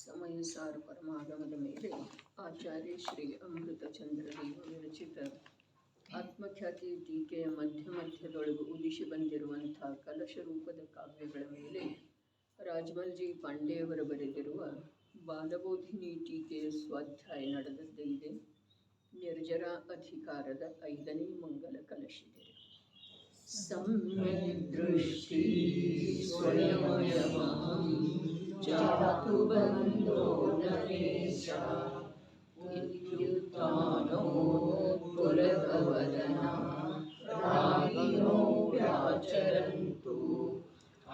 ಸಮಯಸಾರ ಪರಮಾಗಮದ ಮೇಲೆ ಆಚಾರ್ಯ ಶ್ರೀ ಅಮೃತಚಂದ್ರದೇವ ವಿರಚಿತ ಆತ್ಮಖ್ಯಾತಿ ಟೀಕೆಯ ಮಧ್ಯದೊಳಗೂ ಉದಿಸಿ ಬಂದಿರುವಂಥ ಕಲಶ ರೂಪದ ಕಾವ್ಯಗಳ ಮೇಲೆ ರಾಜಮಲ್ಜಿ ಪಾಂಡೆಯವರು ಬರೆದಿರುವ ಬಾಲಬೋಧಿನಿ ಟೀಕೆಯ ಸ್ವಾಧ್ಯಾಯ ನಡೆದದ್ದೇ ಇದೆ. ನಿರ್ಜರ ಅಧಿಕಾರದ 5ನೇ ಮಂಗಲ ಕಲಶಿದೆ. ಸಮ್ಯಕ್ ದೃಷ್ಟಿ ಸ್ವಯಮಯಮಹಂ ಜಾತು ಬಂಧೋ ನಮೇಶ ಇತ್ಯುತ್ಥಾನೋತ್ಪುಲಕವದನ ರಾಗಿಣೋ ವ್ಯಾಚರಂತು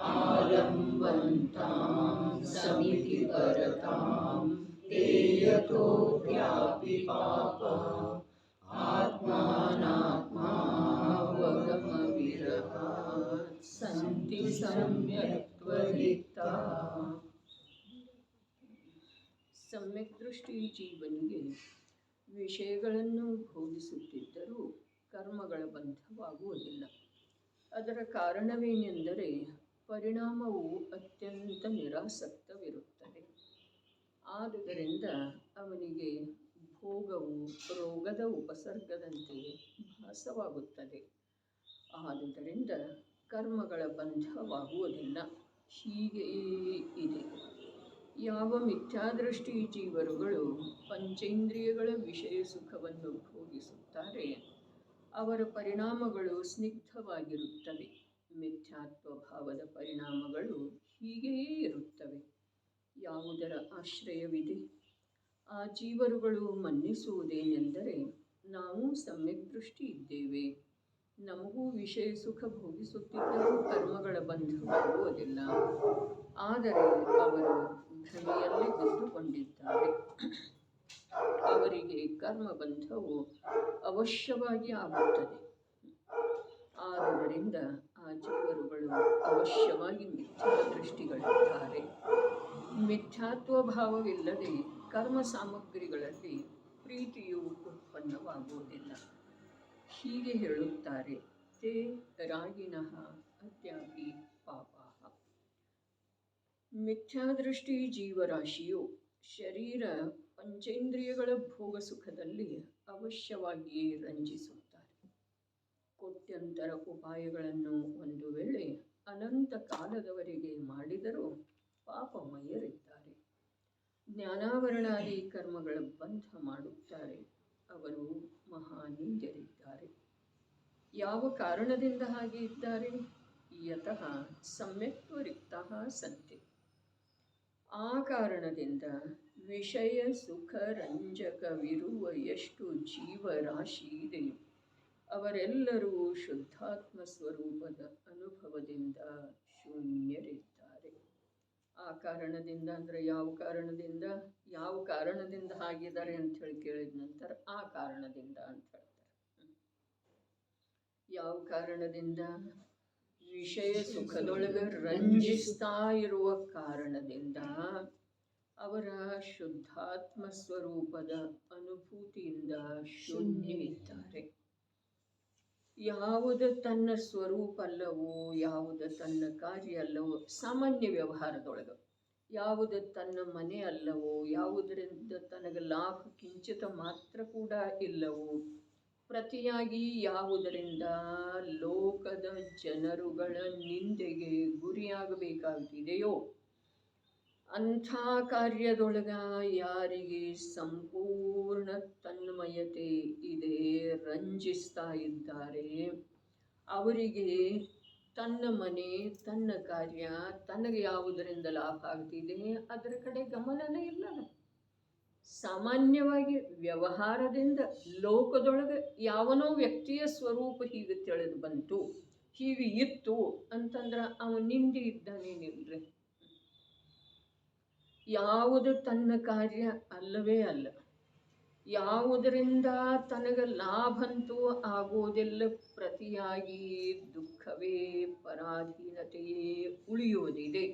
ಆಲಂಬಂತಾಂ ಸಮಿತಿ ಪರತಾಂ ತೇಯತೋಪ್ಯಾಪಿ ಪಾಪ ಆತ್ಮಾನಾತ್ಮಾವಗಮವಿರಹಾತ್ ಸಂತಿ ಸಮ್ಯಕ್ತ್ವರಿಕ್ತಃ. ಸಮ್ಯಕ್ ದೃಷ್ಟಿ ಜೀವನಿಗೆ ವಿಷಯಗಳನ್ನು ಭೋಗಿಸುತ್ತಿದ್ದರೂ ಕರ್ಮಗಳ ಬಂಧವಾಗುವುದಿಲ್ಲ. ಅದರ ಕಾರಣವೇನೆಂದರೆ ಪರಿಣಾಮವು ಅತ್ಯಂತ ನಿರಾಸಕ್ತವಿರುತ್ತದೆ. ಆದುದರಿಂದ ಅವನಿಗೆ ಭೋಗವು ರೋಗದ ಉಪಸರ್ಗದಂತೆ ಭಾಸವಾಗುತ್ತದೆ. ಆದುದರಿಂದ ಕರ್ಮಗಳ ಬಂಧವಾಗುವುದಿಲ್ಲ. ಹೀಗೆಯೇ ಇದೆ. ಯಾವ ಮಿಥ್ಯಾದೃಷ್ಟಿ ಜೀವರುಗಳು ಪಂಚೇಂದ್ರಿಯಗಳ ವಿಷಯ ಸುಖವನ್ನು ಭೋಗಿಸುತ್ತಾರೆ ಅವರ ಪರಿಣಾಮಗಳು ಸ್ನಿಗ್ಧವಾಗಿರುತ್ತವೆ. ಮಿಥ್ಯಾತ್ವ ಭಾವದ ಪರಿಣಾಮಗಳು ಹೀಗೆಯೇ ಇರುತ್ತವೆ. ಯಾವುದರ ಆಶ್ರಯವಿದೆ? ಆ ಜೀವರುಗಳು ಮನ್ನಿಸುವುದೇನೆಂದರೆ, ನಾವು ಸಮ್ಯಕ್ ದೃಷ್ಟಿ ಇದ್ದೇವೆ, ನಮಗೂ ವಿಷಯ ಸುಖ ಭೋಗಿಸುತ್ತಿದ್ದರೂ ಕರ್ಮಗಳ ಬಂಧವಾಗುವುದಿಲ್ಲ. ಆದರೆ ಅವರು ಭ್ರಮೆಯಲ್ಲಿ ಬಿದ್ದುಕೊಂಡಿದ್ದಾರೆ. ಅವರಿಗೆ ಕರ್ಮಬಂಧವು ಅವಶ್ಯವಾಗಿ ಆಗುತ್ತದೆ. ಆದುದರಿಂದ ಆ ಜೀವರುಗಳು ಅವಶ್ಯವಾಗಿ ಮಿಥ್ಯಾದೃಷ್ಟಿಗಳಿದ್ದಾರೆ. ಮಿಥ್ಯಾತ್ವ ಭಾವವಿಲ್ಲದೆ ಕರ್ಮ ಸಾಮಗ್ರಿಗಳಲ್ಲಿ ಪ್ರೀತಿಯು ಉತ್ಪನ್ನವಾಗುವುದಿಲ್ಲ. ಹೀಗೆ ಹೇಳುತ್ತಾರೆ, ತೇ ರಾಗಿಣಃ ಅತ್ಯಾಪಿ ಪಾಪಾಃ. ಮಿಥ್ಯಾದೃಷ್ಟಿ ಜೀವರಾಶಿಯು ಶರೀರ ಪಂಚೇಂದ್ರಿಯಗಳ ಭೋಗ ಸುಖದಲ್ಲಿ ಅವಶ್ಯವಾಗಿಯೇ ರಂಜಿಸುತ್ತಾರೆ. ಕೋಟ್ಯಂತರ ಉಪಾಯಗಳನ್ನು ಒಂದು ವೇಳೆ ಅನಂತ ಕಾಲದವರೆಗೆ ಮಾಡಿದರೂ ಪಾಪಮಯರಿದ್ದಾರೆ. ಜ್ಞಾನಾವರಣಾದಿ ಕರ್ಮಗಳ ಬಂಧ ಮಾಡುತ್ತಾರೆ. ಅವರು ಮಹಾನಿಂದ್ಯರಿದ್ದಾರೆ. ಯಾವ ಕಾರಣದಿಂದ ಹಾಗೆ ಇದ್ದಾರೆ? ಯತಃ ಸಮ್ಯಕ್ತ್ವರಿಕ್ತಃ ಸಂತಿ. ಆ ಕಾರಣದಿಂದ ವಿಷಯ ಸುಖ ರಂಜಕವಿರುವ ಎಷ್ಟು ಜೀವರಾಶಿ ಇದೆ ಅವರೆಲ್ಲರೂ ಶುದ್ಧಾತ್ಮ ಸ್ವರೂಪದ ಅನುಭವದಿಂದ ಶೂನ್ಯರಿದ್ದಾರೆ. ಆ ಕಾರಣದಿಂದ ಅಂದರೆ ಯಾವ ಕಾರಣದಿಂದ ಹಾಗಿದ್ದಾರೆ ಅಂತ ಹೇಳಿ ಕೇಳಿದ ನಂತರ ಆ ಕಾರಣದಿಂದ ಅಂತ ಹೇಳ್ತಾರೆ. ಯಾವ ಕಾರಣದಿಂದ? ವಿಷಯ ಸುಖದೊಳಗೆ ರಂಜಿಸ್ತಾ ಇರುವ ಕಾರಣದಿಂದ ಅವರ ಶುದ್ಧಾತ್ಮ ಸ್ವರೂಪದ ಅನುಭೂತಿಯಿಂದ ಶೂನ್ಯ ಇದ್ದಾರೆ. ಯಾವುದು ತನ್ನ ಸ್ವರೂಪ ಅಲ್ಲವೋ, ಯಾವುದು ತನ್ನ ಕಾರ್ಯ ಅಲ್ಲವೋ, ಸಾಮಾನ್ಯ ವ್ಯವಹಾರದೊಳಗೆ ಯಾವುದು ತನ್ನ ಮನೆ ಅಲ್ಲವೋ, ಯಾವುದರಿಂದ ತನಗೆ ಲಾಭ ಕಿಂಚಿತ ಮಾತ್ರ ಕೂಡ ಇಲ್ಲವೋ, ಪ್ರತಿಯಾಗಿ ಯಾವುದರಿಂದ ಲೋಕದ ಜನರುಗಳ ನಿಂದೆಗೆ ಗುರಿಯಾಗಬೇಕಾಗಿದೆಯೋ ಅಂಥ ಕಾರ್ಯದೊಳಗ ಯಾರಿಗೆ ಸಂಪೂರ್ಣ ತನ್ಮಯತೆ ಇದೆ, ರಂಜಿಸ್ತಾ ಇದ್ದಾರೆ, ಅವರಿಗೆ ತನ್ನ ಮನೆ, ತನ್ನ ಕಾರ್ಯ, ತನಗೆ ಯಾವುದರಿಂದ ಲಾಭ ಆಗ್ತಿದೆ ಅದರ ಕಡೆ ಗಮನನೇ ಇಲ್ಲಲ್ಲ. ಸಾಮಾನ್ಯವಾಗಿ ವ್ಯವಹಾರದಿಂದ ಲೋಕದೊಳಗೆ ಯಾವನೋ ವ್ಯಕ್ತಿಯ ಸ್ವರೂಪ ಹೀಗೆ ತಿಳಿದು ಬಂತು, ಹೀಗೆ ಇತ್ತು ಅಂತಂದ್ರೆ ಅವನಿಂದ ಇದ್ದಾನೇನಿಲ್ರಿ. ಯಾವುದು ತನ್ನ ಕಾರ್ಯ ಅಲ್ಲವೇ ಅಲ್ಲ, ಯಾವುದರಿಂದ ತನಗೆ ಲಾಭಂತೂ ಆಗೋದೆಲ್ಲ ಪ್ರತಿಯಾಗಿ ದುಃಖವೇ ಪರಾಧೀನತೆಯೇ ಉಳಿಯುವುದಿದೆ.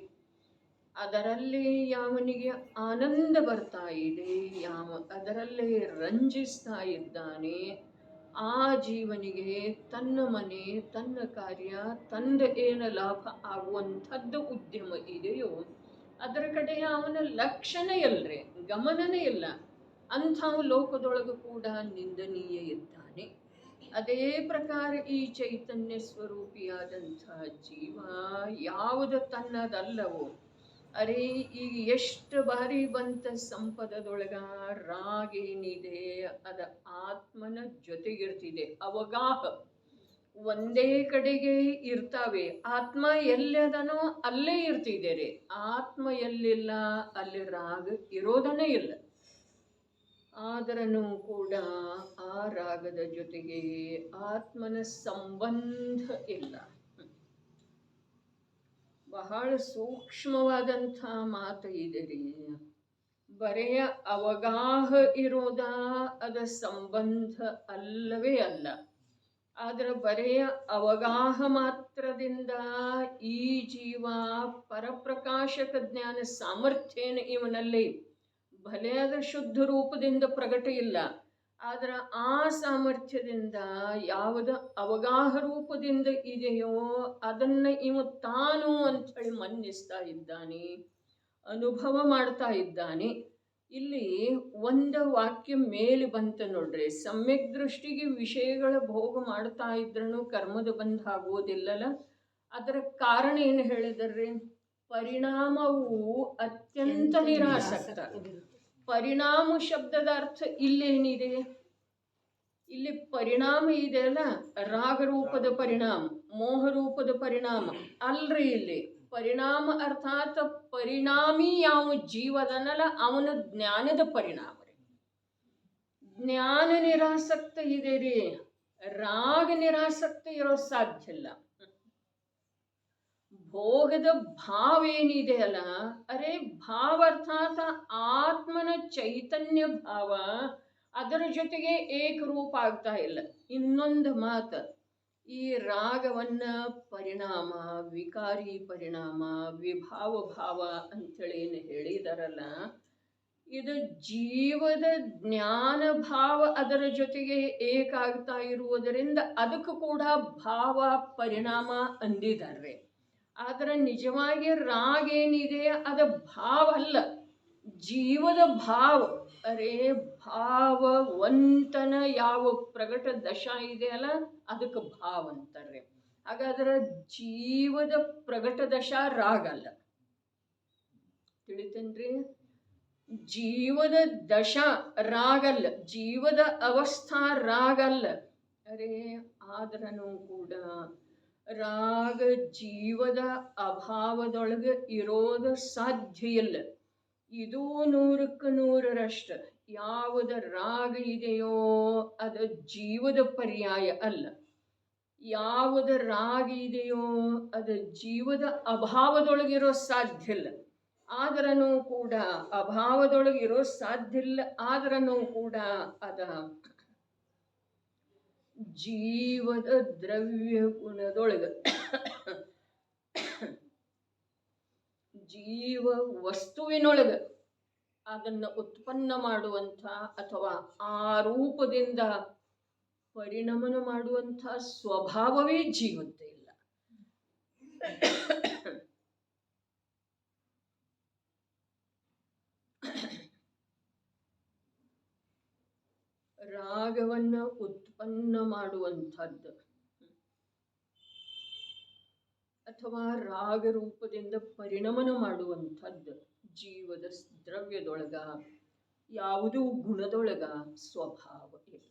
ಅದರಲ್ಲಿ ಯಾವನಿಗೆ ಆನಂದ ಬರ್ತಾ ಇದೆ, ಅದರಲ್ಲೇ ರಂಜಿಸ್ತಾ ಇದ್ದಾನೆ, ಆ ಜೀವನಿಗೆ ತನ್ನ ಮನೆ, ತನ್ನ ಕಾರ್ಯ, ತಂದ ಏನು ಲಾಭ ಆಗುವಂಥದ್ದು ಉದ್ಯಮ ಇದೆಯೋ ಅದರ ಕಡೆ ಅವನ ಲಕ್ಷಣೇ ಇಲ್ರಿ, ಗಮನನೇ ಇಲ್ಲ. ಅಂಥವು ಲೋಕದೊಳಗೂ ಕೂಡ ನಿಂದನೀಯ ಇದ್ದಾನೆ. ಅದೇ ಪ್ರಕಾರ ಈ ಚೈತನ್ಯ ಸ್ವರೂಪಿಯಾದಂಥ ಜೀವ ಯಾವುದು ತನ್ನದಲ್ಲವೋ, ಅರೆ ಈಗ ಎಷ್ಟು ಬಾರಿ ಬಂತ ಸಂಪದದೊಳಗ ರಾಗೇನಿದೆ ಅದ ಆತ್ಮನ ಜೊತೆಗಿರ್ತಿದೆ. ಅವಗಾಹ ಒಂದೇ ಕಡೆಗೆ ಇರ್ತಾವೆ. ಆತ್ಮ ಎಲ್ಲದನೋ ಅಲ್ಲೇ ಇರ್ತಿದ್ದೇನೆ. ಆತ್ಮ ಎಲ್ಲಿಲ್ಲ ಅಲ್ಲಿ ರಾಗ ಇರೋದನ್ನೇ ಇಲ್ಲ. ಆದರೂ ಕೂಡ ಆ ರಾಗದ ಜೊತೆಗೆ ಆತ್ಮನ ಸಂಬಂಧ ಇಲ್ಲ. ಬಹಳ ಸೂಕ್ಷ್ಮವಾದಂಥ ಮಾತು ಇದೆ ರೀ. ಬರೆಯ ಅವಗಾಹ ಇರೋದ ಅದ ಸಂಬಂಧ ಅಲ್ಲವೇ ಅಲ್ಲ. ಆದ್ರೆ ಬರೆಯ ಅವಗಾಹ ಮಾತ್ರದಿಂದ ಈ ಜೀವ ಪರಪ್ರಕಾಶಕ ಜ್ಞಾನ ಸಾಮರ್ಥ್ಯನ ಇವನಲ್ಲಿ ಭಲೆಯಾದ ಶುದ್ಧ ರೂಪದಿಂದ ಪ್ರಗಟ ಇಲ್ಲ. ಆದ್ರೆ ಆ ಸಾಮರ್ಥ್ಯದಿಂದ ಯಾವುದು ಅವಗಾಹ ರೂಪದಿಂದ ಇದೆಯೋ ಅದನ್ನ ಇವ ತಾನು ಅಂಥೇಳಿ ಮನ್ನಿಸ್ತಾ ಇದ್ದಾನೆ, ಅನುಭವ ಮಾಡ್ತಾ ಇದ್ದಾನೆ. ಇಲ್ಲಿ ಒಂದು ವಾಕ್ಯ ಮೇಲೆ ಬಂತ ನೋಡ್ರಿ, ಸಮ್ಯಕ್ ದೃಷ್ಟಿಗೆ ವಿಷಯಗಳ ಭೋಗ ಮಾಡ್ತಾ ಇದ್ರೂ ಕರ್ಮದ ಬಂಧ ಆಗೋದಿಲ್ಲಲ್ಲ. ಅದರ ಕಾರಣ ಏನು ಹೇಳಿದ್ರಿ? ಪರಿಣಾಮವು ಅತ್ಯಂತ ನಿರಾಸಕ್ತ. ಪರಿಣಾಮ ಶಬ್ದದ ಅರ್ಥ ಇಲ್ಲೇನಿದೆ? ಇಲ್ಲಿ ಪರಿಣಾಮ ಇದೆಯಲ್ಲ, ರಾಗರೂಪದ ಪರಿಣಾಮ, ಮೋಹರೂಪದ ಪರಿಣಾಮ ಅಲ್ರಿ. ಇಲ್ಲಿ ಪರಿಣಾಮ ಅರ್ಥಾತ್ ಪರಿಣಾಮಿ ಯಾವ ಜೀವದನಲ್ಲ ಅವನ ಜ್ಞಾನದ ಪರಿಣಾಮ ರೀ. ಜ್ಞಾನ ನಿರಾಸಕ್ತ ಇದೆ ರೀ, ರಾಗ ನಿರಾಸಕ್ತ ಇರೋ ಸಾಧ್ಯ ಇಲ್ಲ. ಭೋಗದ ಭಾವ ಏನಿದೆಯಲ್ಲ, ಅರೆ ಭಾವ ಅರ್ಥಾತ್ ಆತ್ಮನ ಚೈತನ್ಯ ಭಾವ ಅದರ ಜೊತೆಗೆ ಏಕರೂಪ ಆಗ್ತಾ ಇಲ್ಲ. ಇನ್ನೊಂದು ಮಾತು, ಈ ರಾಗವನ್ನ ಪರಿಣಾಮ, ವಿಕಾರಿ ಪರಿಣಾಮ, ವಿಭಾವ ಭಾವ ಅಂಥೇಳಿ ಏನು ಹೇಳಿದಾರಲ್ಲ, ಇದು ಜೀವದ ಜ್ಞಾನ ಭಾವ ಅದರ ಜೊತೆಗೆ ಏಕಾಗ್ತಾ ಇರುವುದರಿಂದ ಅದಕ್ಕೂ ಕೂಡ ಭಾವ ಪರಿಣಾಮ ಅಂದಿದ್ದಾರೆ. ಆದ್ರೆ ನಿಜವಾಗಿ ರಾಗ ಏನಿದೆ ಅದ ಭಾವ ಅಲ್ಲ, ಜೀವದ ಭಾವ. ಅರೆ ಭಾವವಂತನ ಯಾವ ಪ್ರಗಟ ದಶಾ ಇದೆಯಲ್ಲ ಅದಕ್ಕೆ ಭಾವ ಅಂತಾರೆ. ಹಾಗಾದ್ರೆ ಜೀವದ ಪ್ರಗಟ ದಶಾ ರಾಗ ಅಲ್ಲ. ತಿಳಿತೇನ್ರಿ? ಜೀವದ ದಶಾ ರಾಗಲ್ಲ, ಜೀವದ ಅವಸ್ಥಾ ರಾಗಲ್ಲ. ಅರೆ ಆದ್ರೂ ಕೂಡ ರಾಗ ಜೀವದ ಅಭಾವದೊಳಗೆ ಇರೋದು ಸಾಧ್ಯ ಇಲ್ಲ. ಇದು 100ಕ್ಕೆ 100ರಷ್ಟು. ಯಾವುದ ರಾಗ ಇದೆಯೋ ಅದು ಜೀವದ ಪರ್ಯಾಯ ಅಲ್ಲ. ಯಾವುದ ರಾಗ ಇದೆಯೋ ಅದು ಜೀವದ ಅಭಾವದೊಳಗಿರೋ ಸಾಧ್ಯ ಇಲ್ಲ. ಆದ್ರೂ ಕೂಡ ಅಭಾವದೊಳಗಿರೋ ಸಾಧ್ಯ ಇಲ್ಲ. ಆದ್ರೂ ಕೂಡ ಅದ ಜೀವದ ದ್ರವ್ಯ ಗುಣದೊಳಗ ಜೀವ ವಸ್ತುವಿನೊಳಗ ಅದನ್ನು ಉತ್ಪನ್ನ ಮಾಡುವಂಥ ಅಥವಾ ಆ ರೂಪದಿಂದ ಪರಿಣಮನ ಮಾಡುವಂಥ ಸ್ವಭಾವವೇ ಜೀವದ್ದೇ ಇಲ್ಲ. ರಾಗವನ್ನ ಉತ್ಪನ್ನ ಮಾಡುವಂಥದ್ದು ಅಥವಾ ರಾಗ ರೂಪದಿಂದ ಪರಿಣಮನ ಮಾಡುವಂಥದ್ದು ಜೀವದ ದ್ರವ್ಯದೊಳಗ, ಯಾವುದೂ ಗುಣದೊಳಗ ಸ್ವಭಾವ ಇಲ್ಲ.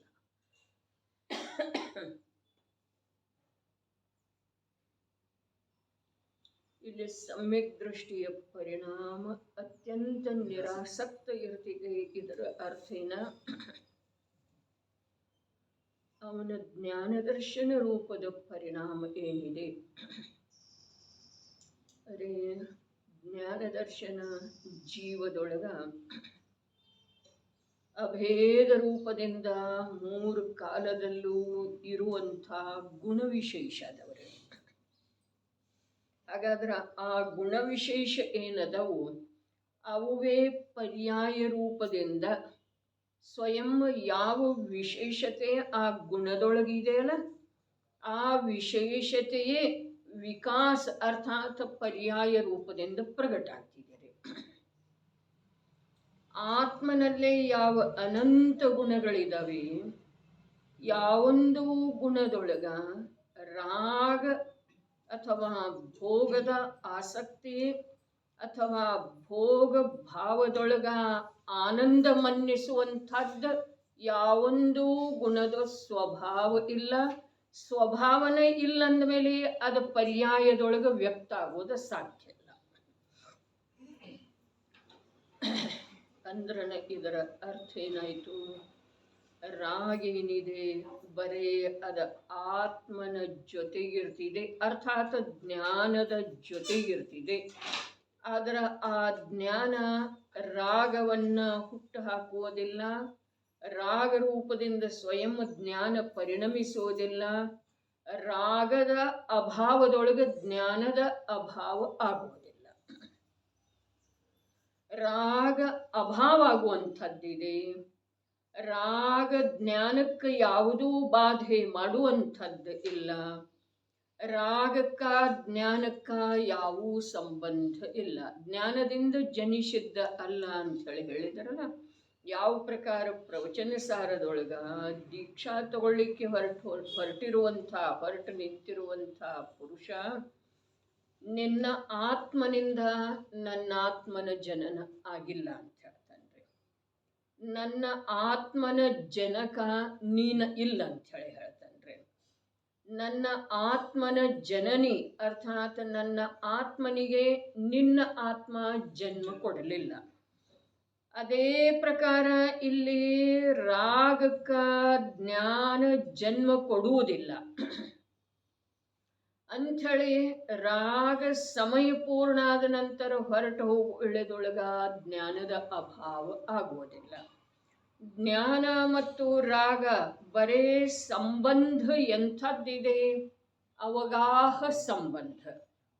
ಇಲ್ಲಿ ಸಮ್ಯಕ್ ದೃಷ್ಟಿಯ ಪರಿಣಾಮ ಅತ್ಯಂತ ನಿರಾಸಕ್ತ ಇರ್ತಿದೆ. ಇದರ ಅರ್ಥೇನ? ಅವನ ಜ್ಞಾನದರ್ಶನ ರೂಪದ ಪರಿಣಾಮ ಏನಿದೆ, ಅರೆ ಜ್ಞಾನದರ್ಶನ ಜೀವದೊಳಗ ಅಭೇದ ರೂಪದಿಂದ 3 ಕಾಲದಲ್ಲೂ ಇರುವಂಥ ಗುಣವಿಶೇಷದವರು. ಹಾಗಾದ್ರೆ ಆ ಗುಣವಿಶೇಷ ಏನದವು ಅವುವೇ ಪರ್ಯಾಯ ರೂಪದಿಂದ ಸ್ವಯಂ ಯಾವ ವಿಶೇಷತೆ ಆ ಗುಣದೊಳಗಿದೆಯಲ್ಲ ಆ ವಿಶೇಷತೆಯೇ ವಿಕಾಸ ಅರ್ಥಾತ್ ಪರ್ಯಾಯ ರೂಪದಿಂದ ಪ್ರಗಟ ಆಗ್ತಿದೆ. ಆತ್ಮನಲ್ಲೇ ಯಾವ ಅನಂತ ಗುಣಗಳಿದಾವೆ, ಯಾವೊಂದು ಗುಣದೊಳಗ ರಾಗ ಅಥವಾ ಭೋಗದ ಆಸಕ್ತಿ ಅಥವಾ ಭೋಗ ಭಾವದೊಳಗ ಆನಂದ ಮನ್ನಿಸುವಂಥದ್ದು ಯಾವೊಂದು ಗುಣದ ಸ್ವಭಾವ ಇಲ್ಲ. ಸ್ವಭಾವನೆ ಇಲ್ಲ ಅಂದಮೇಲೆ ಅದು ಪರ್ಯಾಯದೊಳಗೆ ವ್ಯಕ್ತ ಆಗೋದು ಸಾಧ್ಯ ಇಲ್ಲ. ಅಂದ್ರ ಇದರ ಅರ್ಥ ಏನಾಯ್ತು? ರಾಗ ಏನಿದೆ ಬರೇ ಅದ ಆತ್ಮನ ಜೊತೆಗಿರ್ತಿದೆ, ಅರ್ಥಾತ್ ಜ್ಞಾನದ ಜೊತೆಗಿರ್ತಿದೆ. ಆದ್ರ ಆ ಜ್ಞಾನ ರಾಗವನ್ನ ಹುಟ್ಟು ಹಾಕುವುದಿಲ್ಲ, ರಾಗ ರೂಪದಿಂದ ಸ್ವಯಂ ಜ್ಞಾನ ಪರಿಣಮಿಸುವುದಿಲ್ಲ. ರಾಗದ ಅಭಾವದೊಳಗೆ ಜ್ಞಾನದ ಅಭಾವ ಆಗುವುದಿಲ್ಲ. ರಾಗ ಅಭಾವ ಆಗುವಂಥದ್ದಿದೆ. ರಾಗ ಜ್ಞಾನಕ್ಕೆ ಯಾವುದೂ ಬಾಧೆ ಮಾಡುವಂಥದ್ದು ಇಲ್ಲ. ರಾಗಕ್ಕ ಜ್ಞಾನಕ್ಕ ಯಾವ ಸಂಬಂಧ ಇಲ್ಲ. ಜ್ಞಾನದಿಂದ ಜನಿಸಿದ್ದ ಅಲ್ಲ ಅಂತ ಹೇಳಿದ್ರಲ್ಲ. ಯಾವ ಪ್ರಕಾರ ಪ್ರವಚನ ಸಾರದೊಳಗ ದೀಕ್ಷಾ ತಗೊಳ್ಳಿಕ್ಕೆ ಹೊರಟು ನಿಂತಿರುವಂಥ ಪುರುಷ ನಿನ್ನ ಆತ್ಮನಿಂದ ನನ್ನ ಆತ್ಮನ ಜನನ ಆಗಿಲ್ಲ ಅಂತ ಹೇಳ್ತಾನ್ರಿ. ನನ್ನ ಆತ್ಮನ ಜನಕ ನೀನ ಇಲ್ಲ ಅಂತ ಹೇಳ್ತಾನ್ರಿ. ನನ್ನ ಆತ್ಮನ ಜನನಿ ಅರ್ಥಾತ್ ನನ್ನ ಆತ್ಮನಿಗೆ ನಿನ್ನ ಆತ್ಮ ಜನ್ಮ ಕೊಡಲಿಲ್ಲ. ಅದೇ ಪ್ರಕಾರ ಇಲ್ಲಿ ರಾಗಕ್ಕ ಜ್ಞಾನ ಜನ್ಮ ಕೊಡುವುದಿಲ್ಲ ಅಂಥೇಳಿ ರಾಗ ಸಮಯ ಪೂರ್ಣ ಆದ ನಂತರ ಹೊರಟು ಇಳೆದೊಳಗ ಜ್ಞಾನದ ಅಭಾವ ಆಗುವುದಿಲ್ಲ. ಜ್ಞಾನ ಮತ್ತು ರಾಗ ಬರೇ ಸಂಬಂಧ ಎಂಥದ್ದಿದೆ? ಅವಗಾಹ ಸಂಬಂಧ.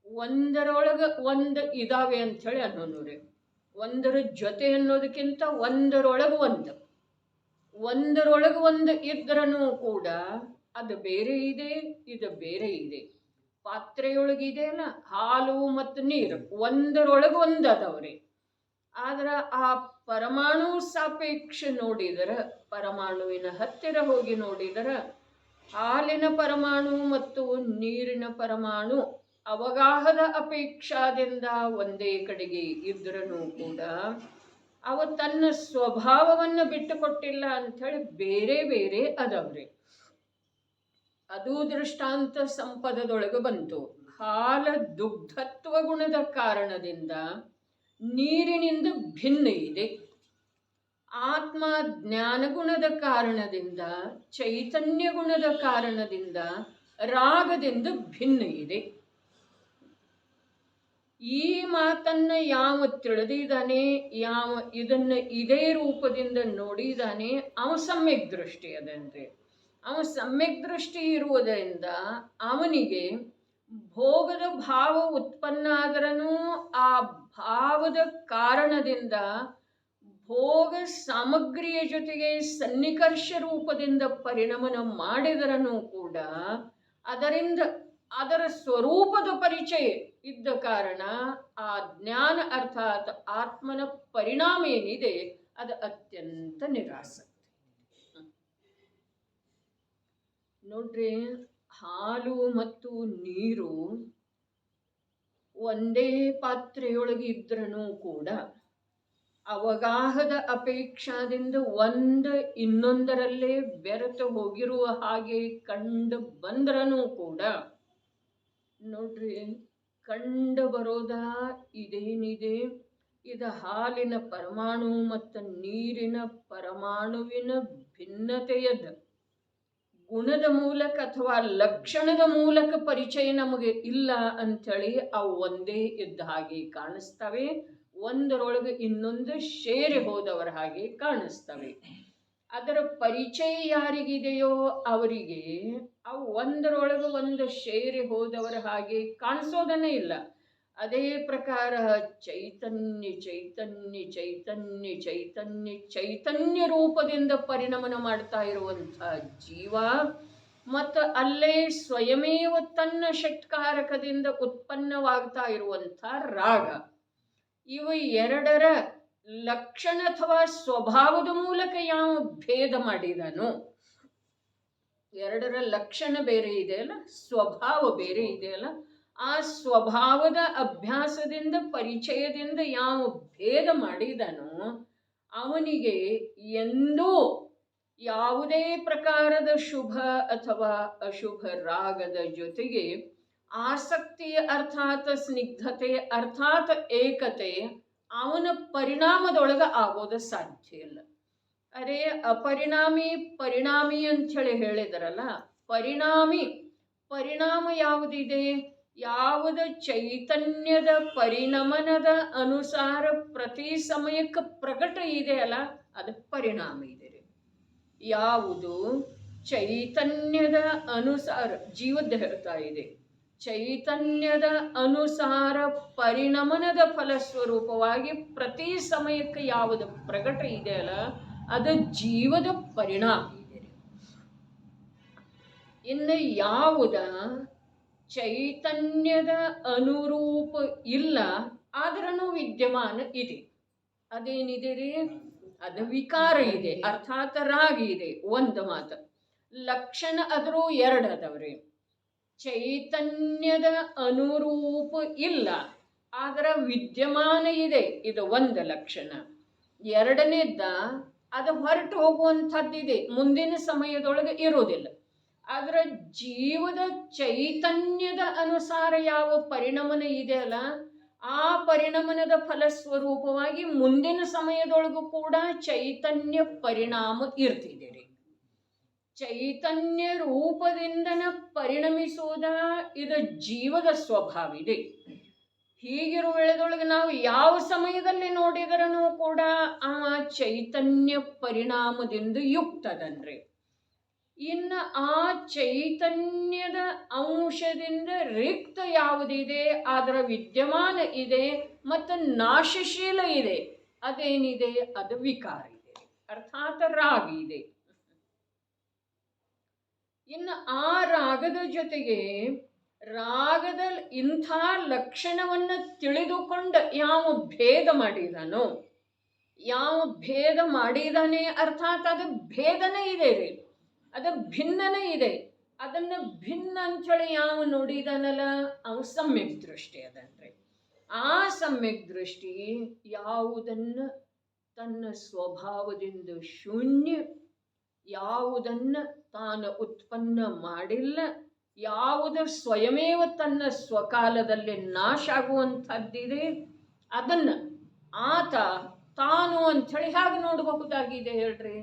ಒಂದರೊಳಗ ಒಂದು ಇದಾವೆ ಅಂಥೇಳಿ ಅನ್ನೋನ್ರಿ. ಒಂದರ ಜೊತೆ ಅನ್ನೋದಕ್ಕಿಂತ ಒಂದರೊಳಗೆ ಒಂದು ಇದ್ರೂ ಕೂಡ ಅದು ಬೇರೆ ಇದೆ, ಇದು ಬೇರೆ ಇದೆ. ಪಾತ್ರೆಯೊಳಗಿದೆ ಅಲ್ಲ, ಹಾಲು ಮತ್ತು ನೀರು ಒಂದರೊಳಗೆ ಒಂದು ಅದಾವ್ರಿ. ಆದ್ರೆ ಆ ಪರಮಾಣು ಸಾಪೇಕ್ಷ ನೋಡಿದರೆ, ಪರಮಾಣುವಿನ ಹತ್ತಿರ ಹೋಗಿ ನೋಡಿದರೆ ಹಾಲಿನ ಪರಮಾಣು ಮತ್ತು ನೀರಿನ ಪರಮಾಣು ಅವಗಾಹದ ಅಪೇಕ್ಷಾದಿಂದ ಒಂದೇ ಕಡೆಗೆ ಇದ್ರೂ ಕೂಡ ಅವ ತನ್ನ ಸ್ವಭಾವವನ್ನು ಬಿಟ್ಟುಕೊಟ್ಟಿಲ್ಲ ಅಂಥೇಳಿ ಬೇರೆ ಬೇರೆ ಅದವ್ರಿ. ಅದು ದೃಷ್ಟಾಂತ ಸಂಪದದೊಳಗೆ ಬಂತು. ಹಾಲ ದುಗ್ಧತ್ವ ಗುಣದ ಕಾರಣದಿಂದ ನೀರಿನಿಂದ ಭಿನ್ನ ಇದೆ. ಆತ್ಮ ಜ್ಞಾನಗುಣದ ಕಾರಣದಿಂದ, ಚೈತನ್ಯ ಗುಣದ ಕಾರಣದಿಂದ, ರಾಗದಿಂದ ಭಿನ್ನ ಇದೆ. ಈ ಮಾತನ್ನ ಯಾವ ತಿಳಿದಿದ್ದಾನೆ, ಯಾವ ಇದನ್ನ ಇದೇ ರೂಪದಿಂದ ನೋಡಿದಾನೆ, ಅವ ಸಮ್ಯಕ್ ದೃಷ್ಟಿ ಅದನ್ರಿ. ಅವ ಸಮ್ಯಕ್ ದೃಷ್ಟಿ ಇರುವುದರಿಂದ ಅವನಿಗೆ ಭೋಗದ ಭಾವ ಉತ್ಪನ್ನ ಆದ್ರೂ ಆ ಭಾವದ ಕಾರಣದಿಂದ ಭೋಗ ಸಾಮಗ್ರಿಯ ಜೊತೆಗೆ ಸನ್ನಿಕರ್ಷ ರೂಪದಿಂದ ಪರಿಣಮನ ಮಾಡಿದರನು ಕೂಡ ಅದರಿಂದ ಅದರ ಸ್ವರೂಪದ ಪರಿಚಯ ಇದ್ದ ಕಾರಣ ಆ ಜ್ಞಾನ ಅರ್ಥಾತ್ ಆತ್ಮನ ಪರಿಣಾಮ ಏನಿದೆ ಅದು ಅತ್ಯಂತ ನಿರಾಸಕ್ತಿ. ನೋಡ್ರಿ, ಹಾಲು ಮತ್ತು ನೀರು ಒಂದೇ ಪಾತ್ರೆಯೊಳಗೆ ಇದ್ರೂ ಕೂಡ ಅವಗಾಹದ ಅಪೇಕ್ಷಾದಿಂದ ಇನ್ನೊಂದರಲ್ಲೇ ಬೆರೆತು ಹೋಗಿರುವ ಹಾಗೆ ಕಂಡು ಬಂದ್ರೂ ಕೂಡ ನೋಡ್ರಿ, ಕಂಡು ಬರೋದ ಇದೇನಿದೆ, ಇದು ಹಾಲಿನ ಪರಮಾಣು ಮತ್ತು ನೀರಿನ ಪರಮಾಣುವಿನ ಭಿನ್ನತೆಯದ ಗುಣದ ಮೂಲಕ ಅಥವಾ ಲಕ್ಷಣದ ಮೂಲಕ ಪರಿಚಯ ನಮಗೆ ಇಲ್ಲ ಅಂಥೇಳಿ ಅವು ಒಂದೇ ಇದ್ದ ಹಾಗೆ ಕಾಣಿಸ್ತವೆ. ಒಂದರೊಳಗೆ ಇನ್ನೊಂದು ಸೇರಿ ಹೋದವರ ಹಾಗೆ ಕಾಣಿಸ್ತವೆ. ಅದರ ಪರಿಚಯ ಯಾರಿಗಿದೆಯೋ ಅವರಿಗೆ ಅವು ಒಂದರೊಳಗೆ ಒಂದು ಸೇರಿ ಹೋದವರ ಹಾಗೆ ಕಾಣಿಸೋದನ್ನೇ ಇಲ್ಲ. ಅದೇ ಪ್ರಕಾರ ಚೈತನ್ಯ ಚೈತನ್ಯ ಚೈತನ್ಯ ಚೈತನ್ಯ ಚೈತನ್ಯ ರೂಪದಿಂದ ಪರಿಣಮನ ಮಾಡ್ತಾ ಇರುವಂಥ ಜೀವ ಮತ್ತು ಅಲ್ಲೇ ಸ್ವಯಮೇವ ತನ್ನ ಷಟ್ಕಾರಕದಿಂದ ಉತ್ಪನ್ನವಾಗ್ತಾ ಇರುವಂಥ ರಾಗ, ಇವು ಎರಡರ ಲಕ್ಷಣ ಅಥವಾ ಸ್ವಭಾವದ ಮೂಲಕ ಯಾವ ಭೇದ ಮಾಡಿದನೋ, ಎರಡರ ಲಕ್ಷಣ ಬೇರೆ ಇದೆಯಲ್ಲ, ಸ್ವಭಾವ ಬೇರೆ ಇದೆಯಲ್ಲ, ಆ ಸ್ವಭಾವದ ಅಭ್ಯಾಸದಿಂದ ಪರಿಚಯದಿಂದ ಯಾವ ಭೇದ ಮಾಡಿದನೋ ಅವನಿಗೆ ಎಂದೂ ಯಾವುದೇ ಪ್ರಕಾರದ ಶುಭ ಅಥವಾ ಅಶುಭ ರಾಗದ ಜೊತೆಗೆ ಆಸಕ್ತಿ ಅರ್ಥಾತ್ ಸ್ನಿಗ್ಧತೆ ಅರ್ಥಾತ್ ಏಕತೆ ಅವನ ಪರಿಣಾಮದೊಳಗೆ ಆಗೋದು ಸಾಧ್ಯ ಇಲ್ಲ. ಅರೆ ಅಪರಿಣಾಮಿ ಪರಿಣಾಮಿ ಅಂಥೇಳಿ ಹೇಳಿದ್ರಲ್ಲ, ಪರಿಣಾಮ ಯಾವುದಿದೆ? ಯಾವುದ ಚೈತನ್ಯದ ಪರಿಣಮನದ ಅನುಸಾರ ಪ್ರತಿ ಸಮಯಕ್ಕೆ ಪ್ರಕಟ ಇದೆಯಲ್ಲ ಅದು ಪರಿಣಾಮ ಇದೆ. ಯಾವುದು ಚೈತನ್ಯದ ಅನುಸಾರ, ಜೀವದ ಹೇಳ್ತಾ ಇದೆ, ಚೈತನ್ಯದ ಅನುಸಾರ ಪರಿಣಮನದ ಫಲಸ್ವರೂಪವಾಗಿ ಪ್ರತಿ ಸಮಯಕ್ಕೆ ಯಾವುದು ಪ್ರಕಟ ಇದೆಯಲ್ಲ ಅದು ಜೀವದ ಪರಿಣಾಮ ಇದೆ. ಇನ್ನು ಯಾವುದ ಚೈತನ್ಯದ ಅನುರೂಪ ಇಲ್ಲ ಆದ್ರೂ ವಿದ್ಯಮಾನ ಇದೆ, ಅದೇನಿದೆ ರೀ? ಅದು ವಿಕಾರ ಇದೆ, ಅರ್ಥಾತ್ ರಾಗ ಇದೆ. ಒಂದು ಮಾತು ಲಕ್ಷಣ ಅದ್ರೂ ಎರಡು ಅದಾವ್ರಿ. ಚೈತನ್ಯದ ಅನುರೂಪ ಇಲ್ಲ ಆದ್ರ ವಿದ್ಯಮಾನ ಇದೆ, ಇದು ಒಂದು ಲಕ್ಷಣ. ಎರಡನೇದ್ದ ಅದು ಹೊರಟು ಹೋಗುವಂಥದ್ದಿದೆ, ಮುಂದಿನ ಸಮಯದೊಳಗೆ ಇರೋದಿಲ್ಲ. ಆದ್ರೆ ಜೀವದ ಚೈತನ್ಯದ ಅನುಸಾರ ಯಾವ ಪರಿಣಮನ ಇದೆಯಲ್ಲ ಆ ಪರಿಣಮನದ ಫಲಸ್ವರೂಪವಾಗಿ ಮುಂದಿನ ಸಮಯದೊಳಗೂ ಕೂಡ ಚೈತನ್ಯ ಪರಿಣಾಮ ಇರ್ತಿದೆ ರೀ. ಚೈತನ್ಯ ರೂಪದಿಂದನ ಪರಿಣಮಿಸುವುದ ಇದು ಜೀವದ ಸ್ವಭಾವ ಇದೆ. ಹೀಗಿರುವ ವೇಳೆದೊಳಗೆ ನಾವು ಯಾವ ಸಮಯದಲ್ಲಿ ನೋಡಿದ್ರೂ ಕೂಡ ಆ ಚೈತನ್ಯ ಪರಿಣಾಮದಿಂದ ಯುಕ್ತದನ್ರಿ. ಇನ್ನು ಆ ಚೈತನ್ಯದ ಅಂಶದಿಂದ ರಿಕ್ತ ಯಾವುದಿದೆ ಅದರ ವಿದ್ಯಮಾನ ಇದೆ ಮತ್ತು ನಾಶಶೀಲ ಇದೆ, ಅದೇನಿದೆ? ಅದು ವಿಕಾರ ಇದೆ, ಅರ್ಥಾತ್ ರಾಗ ಇದೆ. ಇನ್ನು ಆ ರಾಗದ ಜೊತೆಗೆ ರಾಗದ ಇಂಥ ಲಕ್ಷಣವನ್ನು ತಿಳಿದುಕೊಂಡು ಯಾವ ಭೇದ ಮಾಡಿದಾನೋ, ಯಾವ ಭೇದ ಮಾಡಿದಾನೆ ಅರ್ಥಾತ್ ಅದು ಭೇದನೇ ಇದೆ ರೀ, ಅದು ಭಿನ್ನನೇ ಇದೆ. ಅದನ್ನು ಭಿನ್ನ ಅಂಥೇಳಿ ಯಾವ ನೋಡಿದಾನಲ್ಲ ಅವ ಸಮ್ಯಕ್ ದೃಷ್ಟಿ ಅದನ್ರಿ. ಆ ಸಮ್ಯಕ್ ದೃಷ್ಟಿ ಯಾವುದನ್ನು ತನ್ನ ಸ್ವಭಾವದಿಂದ ಶೂನ್ಯ, ಯಾವುದನ್ನು ತಾನು ಉತ್ಪನ್ನ ಮಾಡಿಲ್ಲ, ಯಾವುದು ಸ್ವಯಮೇವ ತನ್ನ ಸ್ವಕಾಲದಲ್ಲಿ ನಾಶ ಆಗುವಂಥದ್ದಿದೆ ಅದನ್ನು ಆತ ತಾನು ಅಂಥೇಳಿ ಹೇಗೆ ನೋಡಬಹುದಾಗಿದೆ ಹೇಳ್ರಿ?